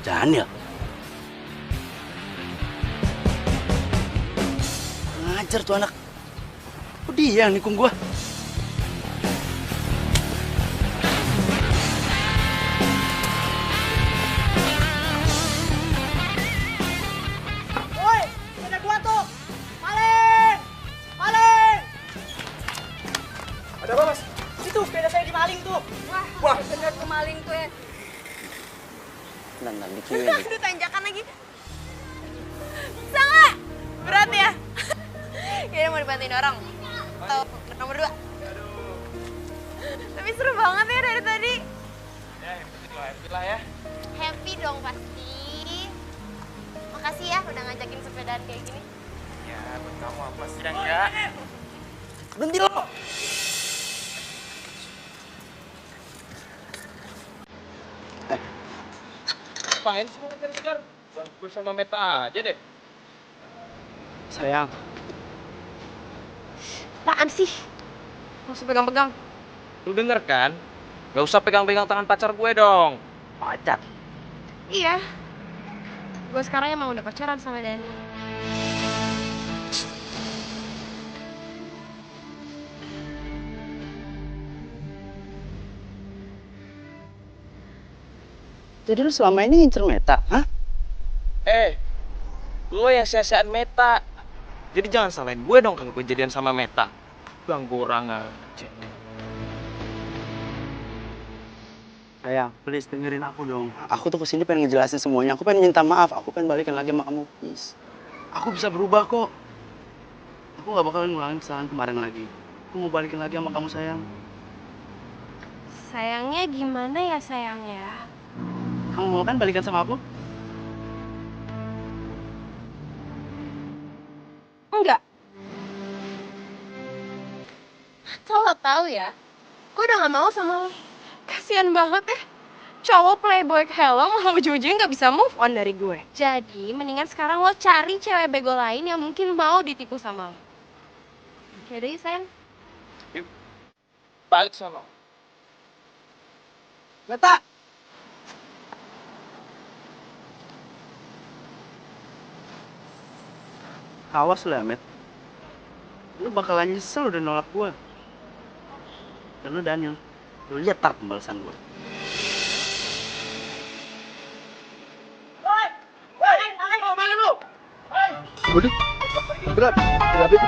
Daniel. Ngajar tuh anak. Kok dia yang nikung gua? Woi, ada gua tuh. Maling! Maling! Ada apa, Mas? Itu sepeda saya dimaling tuh. Wah, bener tuh maling tuh ya. Nandang dikirim. Aduh, tanjakan lagi. Bisa nggak? Berat ya? Kayaknya mau dibantuin orang. Atau nomor 2. Tapi seru banget ya dari tadi. Ya, happy lah ya. Happy dong pasti. Makasih ya udah ngajakin sepedaan kayak gini. Ya, buat kamu apa sih yang enggak? Berhenti lo. Ngapain sih mau ngejar-ngejar? Gue sama Meta aja deh. Sayang. Apaan sih? Gak usah pegang-pegang. Lu denger kan? Gak usah pegang-pegang tangan pacar gue dong. Pacar? Iya. Gue sekarang emang udah pacaran sama Dani. Jadi lu selama ini ngincer Meta, hah? Lo yang sia-siaan Meta. Jadi jangan salahin gue dong kalau gue jadian sama Meta. Ganggu orang aja. Sayang, please dengerin aku dong. Aku tuh kesini pengen ngejelasin semuanya. Aku pengen minta maaf. Aku pengen balikan lagi sama kamu, please. Aku bisa berubah kok. Aku gak bakalan ngulangin kesalahan kemarin lagi. Aku mau balikin lagi sama kamu, sayang. Sayangnya gimana ya sayangnya? Kamu mau kan balikan sama aku? Enggak. Lo tau ya, gue udah gak mau sama lo. Kasian banget ya. Cowok playboy kayak lo malah ujung-ujungnya gak bisa move on dari gue. Jadi mendingan sekarang lo cari cewek bego lain yang mungkin mau ditipu sama lo. Yaudah ya sayang. Balik sana. Meta! Awas lu ya, Met. Lu bakalan nyesel udah nolak gua. Dan lu Daniel, lu lihat tar pembalasan gua. Waduh, berat itu.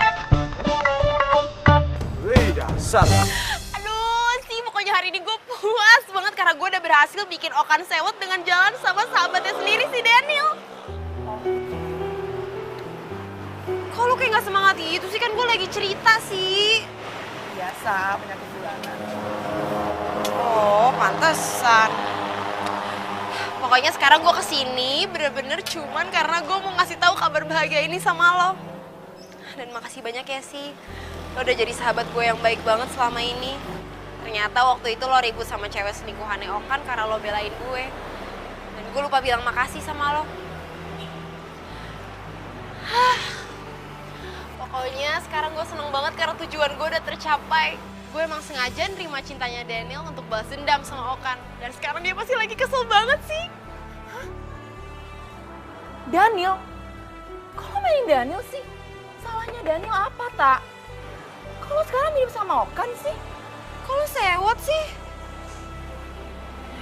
Wih, dasar. Aduh sih, pokoknya hari ini gue puas banget karena gue udah berhasil bikin Okan sewot dengan jalan sama sahabatnya sendiri si Daniel. Kok lu kayak gak semangat gitu sih? Kan gue lagi cerita sih. Biasa, penyakit bulanan. Oh, pantesan. Pokoknya sekarang gue kesini bener-bener cuman karena gue mau ngasih tahu kabar bahagia ini sama lo. Dan makasih banyak ya sih. Lo udah jadi sahabat gue yang baik banget selama ini. Ternyata waktu itu lo ribut sama cewek selingkuhannya Okan karena lo belain gue. Dan gue lupa bilang makasih sama lo. Pokoknya sekarang gue seneng banget karena tujuan gue udah tercapai. Gue emang sengaja nerima cintanya Daniel untuk balas dendam sama Okan. Dan sekarang dia pasti lagi kesel banget sih. Hah? Daniel? Kok lo mainin Daniel sih? Salahnya Daniel apa, Tak? Kok lo sekarang mirip sama Okan sih? Kok lo sewot sih?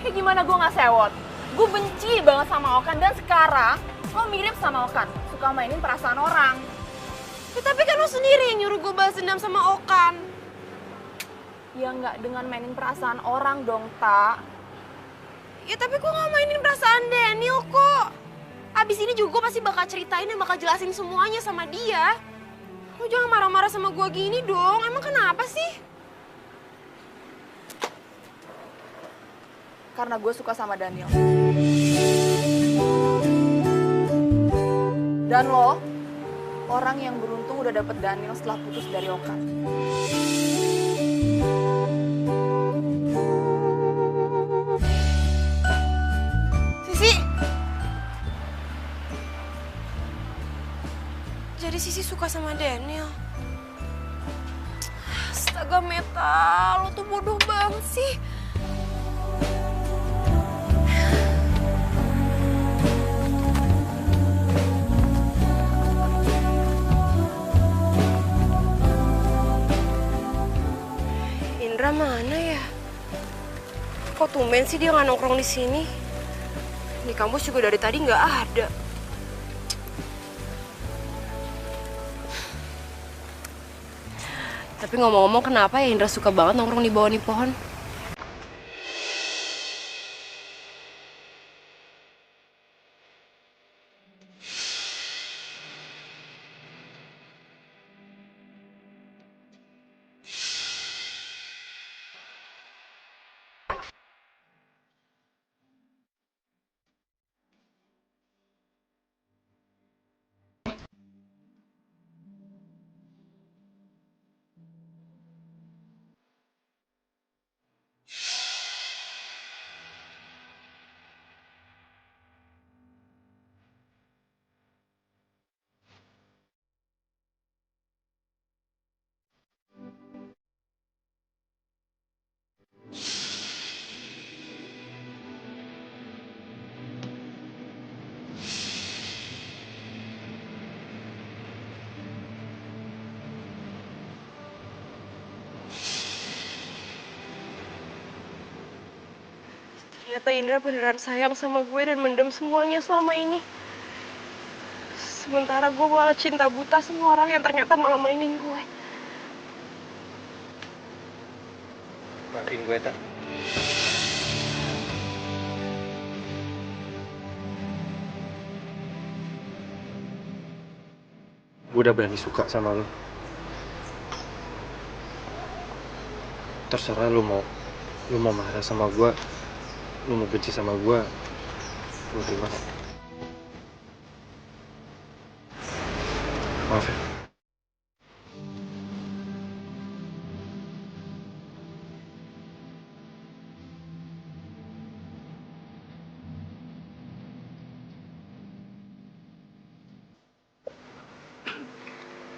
Ya gimana gue gak sewot? Gue benci banget sama Okan dan sekarang lo mirip sama Okan. Suka mainin perasaan orang. Ya, tapi kan lo sendiri yang nyuruh gue balas dendam sama Okan. Ya nggak dengan mainin perasaan orang dong, Tak. Ya tapi gue gak mainin perasaan Daniel kok. Abis ini juga gue pasti bakal ceritain dan bakal jelasin semuanya sama dia. Lo jangan marah-marah sama gue gini dong, emang kenapa sih? Karena gue suka sama Daniel. Dan lo, orang yang beruntung udah dapet Daniel setelah putus dari Okan. Sisi! Jadi Sisi suka sama Daniel? Astaga Meta, lo tuh bodoh banget sih. Indra mana ya? Kok tumben sih dia nggak nongkrong di sini? Di kampus juga dari tadi nggak ada. Tapi ngomong-ngomong kenapa ya Indra suka banget nongkrong di bawah nih pohon? Ternyata Indra beneran sayang sama gue dan mendem semuanya selama ini. Sementara gue malah cinta buta sama orang yang ternyata malah mainin gue. Maafin gue, Tak. Gue udah berani suka sama lo. Terserah lu mau marah sama gue, lu mau benci sama gue terima. Maaf ya.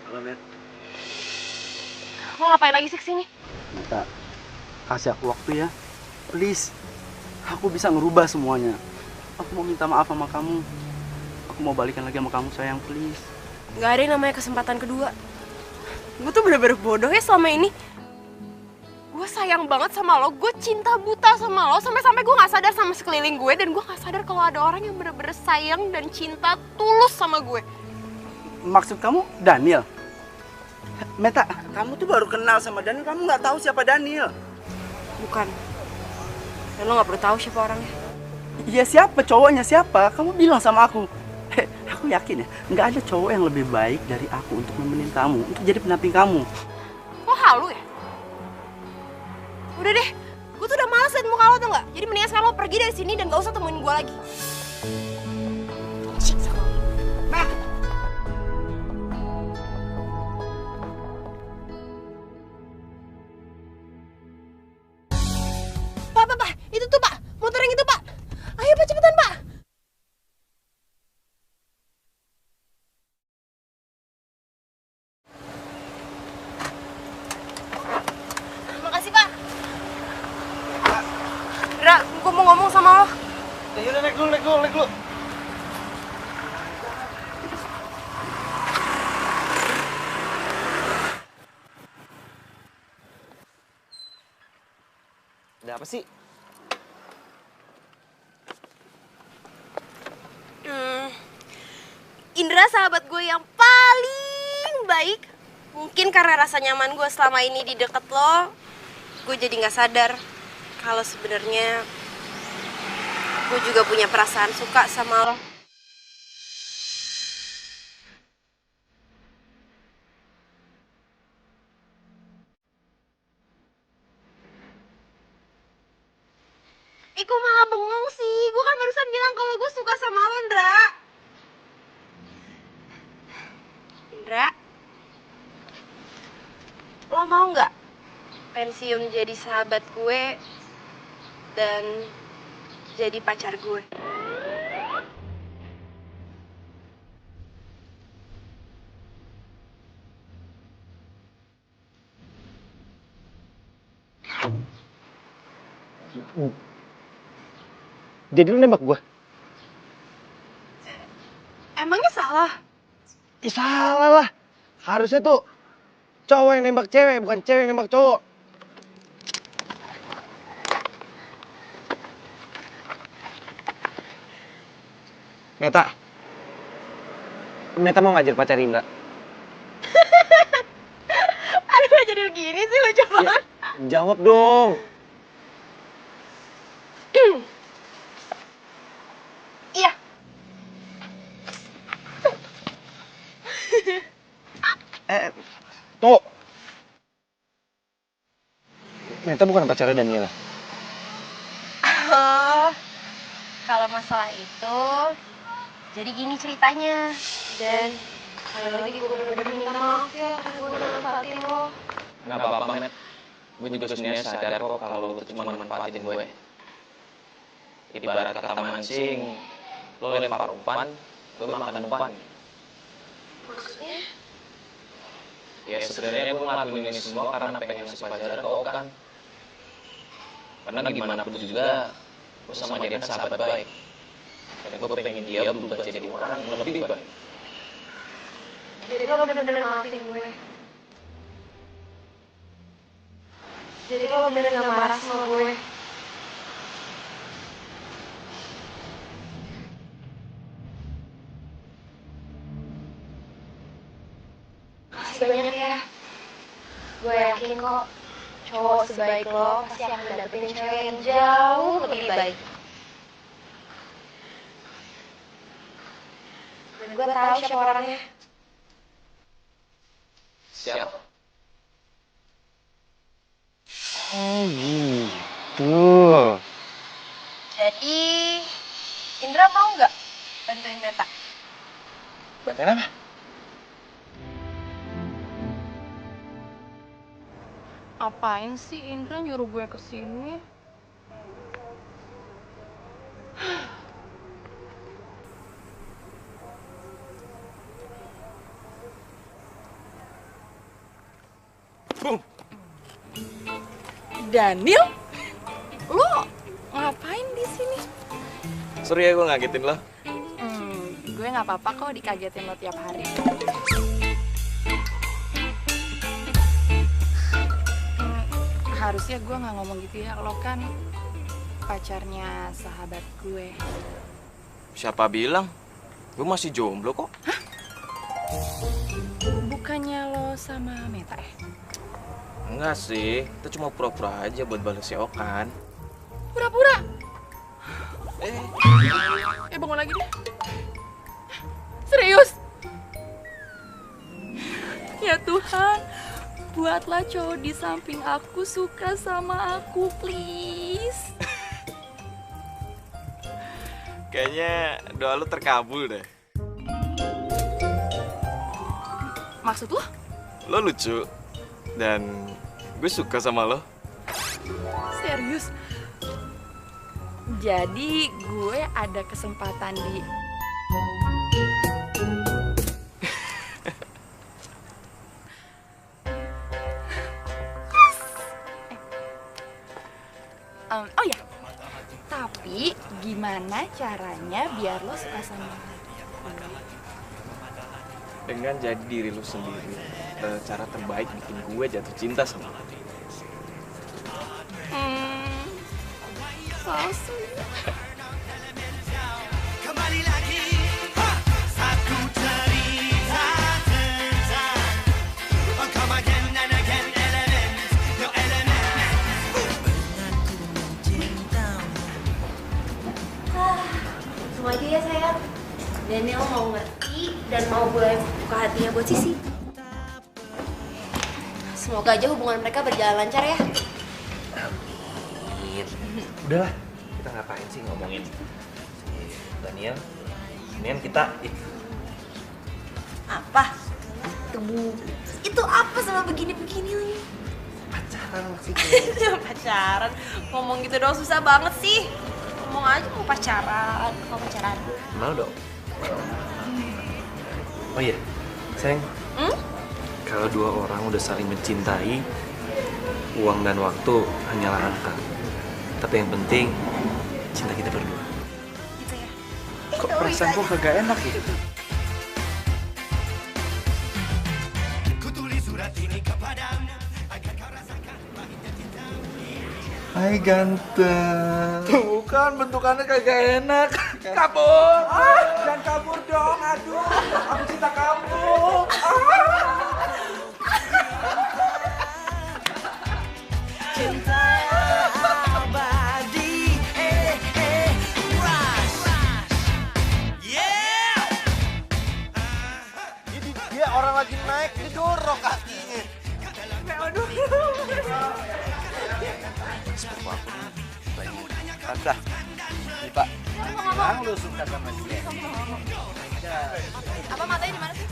Halo, Met. Lo ngapain lagi sih kesini? Meta, kasih aku waktu ya. Please. Aku bisa ngerubah semuanya. Aku mau minta maaf sama kamu. Aku mau balikan lagi sama kamu, sayang, please. Gak ada yang namanya kesempatan kedua. Gue tuh bener-bener bodoh ya selama ini. Gue sayang banget sama lo, gue cinta buta sama lo. Sampai-sampai gue gak sadar sama sekeliling gue. Dan gue gak sadar kalau ada orang yang bener-bener sayang dan cinta tulus sama gue. Maksud kamu Daniel? Meta, kamu tuh baru kenal sama Daniel, kamu nggak tahu siapa Daniel. Bukan. Dan lo gak perlu tahu siapa orangnya. Iya, siapa cowoknya, siapa? Kamu bilang sama aku. Aku yakin ya, nggak ada cowok yang lebih baik dari aku untuk nemenin kamu, untuk jadi pendamping kamu. Lo halu ya? Udah deh, gue tuh udah males liat muka lo tuh nggak? Jadi mendingan sekarang lo pergi dari sini dan gak usah temuin gue lagi. Matt! Pak, itu tuh Pak, motor yang itu Pak. Ayo Pak, cepetan Pak. Makasih Pak. Ra, gue mau ngomong sama lo. Ya udah, naik dulu. Ada apa sih? Indra sahabat gue yang paling baik. Mungkin karena rasa nyaman gue selama ini di deket lo, gue jadi gak sadar kalau sebenarnya gue juga punya perasaan suka sama lo. mau nggak pensiun jadi sahabat gue dan jadi pacar gue? Jadi lu nembak gue? Emangnya salah? Ih, salah lah. Harusnya tuh cowok yang nembak cewek, bukan cewek yang nembak cowok. Meta. Meta mau ngajar pacar Indra? Aduh, gak jadi begini sih, lucu banget. Jawab dong. Iya. Tuh. Meta bukan pacarnya Daniela. Oh, kalau masalah itu, jadi gini ceritanya. Dan sekali lagi gue bener-bener minta maaf ya, karena gue udah manfaatin lo. Nggak apa-apa, Met. Gue juga sebenarnya sadar kok kalau lo cuma manfaatin gue. Ibarat kata mancing, lo lempar umpan, gue makan umpan. Maksudnya? Ya sebenarnya gue ngelakuin ini semua karena pengen ngasih pelajaran ke Okan. Karena gimana pun juga, gue sama dia kan sahabat baik. Dan gue pengen dia berubah jadi orang yang lebih baik. Jadi lo bener-bener maafin gue. Jadi lo bener gak marah sama gue. Makasih banyak ya. Gue yakin kok cowok sebaik lo pasti akan dapetin cewek yang jauh lebih baik. Dan gue tahu siapa orangnya. Siap. Oh gitu. Jadi, Indra mau nggak bantuin Meta? Bantuin apa? Apain sih Indra nyuruh gue kesini? Daniel? Lo ngapain di sini? Sorry ya gue ngagetin lo. Gue nggak apa-apa kok dikagetin lo tiap hari. Harusnya gue nggak ngomong gitu ya, lo kan pacarnya sahabat gue. Siapa bilang? Gue masih jomblo kok. Hah? Bukannya lo sama Meta ya? Enggak sih, kita cuma pura-pura aja buat balas si Okan. Pura-pura? Bangun lagi deh. Serius? Ya Tuhan, buatlah cowok di samping aku suka sama aku, please. Kayaknya doa lu terkabul deh. Maksud lo? Lo lucu. Dan gue suka sama lo. Serius? Jadi gue ada kesempatan di... Oh ya, tapi gimana caranya biar lo suka sama gue? Dengan jadi diri lu sendiri. Cara terbaik bikin gue jatuh cinta sama lo. So sweet. Kembali lagi saat ku cerita tentang come again and again elements, no elements. Langsung aja ya sayang. Daniel mau ngerti dan mau gue buka hatinya buat Sisi. Semoga aja hubungan mereka berjalan lancar ya. Amin. Udahlah, kita ngapain sih ngomongin si Daniel? Mendingan kita Apa? Itu apa sama begini-begini lagi? pacaran masih Pacaran? Ngomong gitu doang susah banget sih. Ngomong aja mau pacaran. Mau pacaran? Mau dong. Oh iya, sayang. Kalau dua orang udah saling mencintai, uang dan waktu hanyalah angka. Tapi yang penting, cinta kita berdua. Gitu ya? Kok perasaan gue kagak enak ya? Hai ganteng. Tuh kan bentukannya kagak enak. Kabur! Jangan kabur dong, aduh. Aku cinta kamu. Cinta abadi, rush. Yeah. Ini dia orang lagi naik didorong kakinya. Sepupu aku lagi Dah. Nih Pak, bilang lu suka sama dia. Apa matanya di mana sih?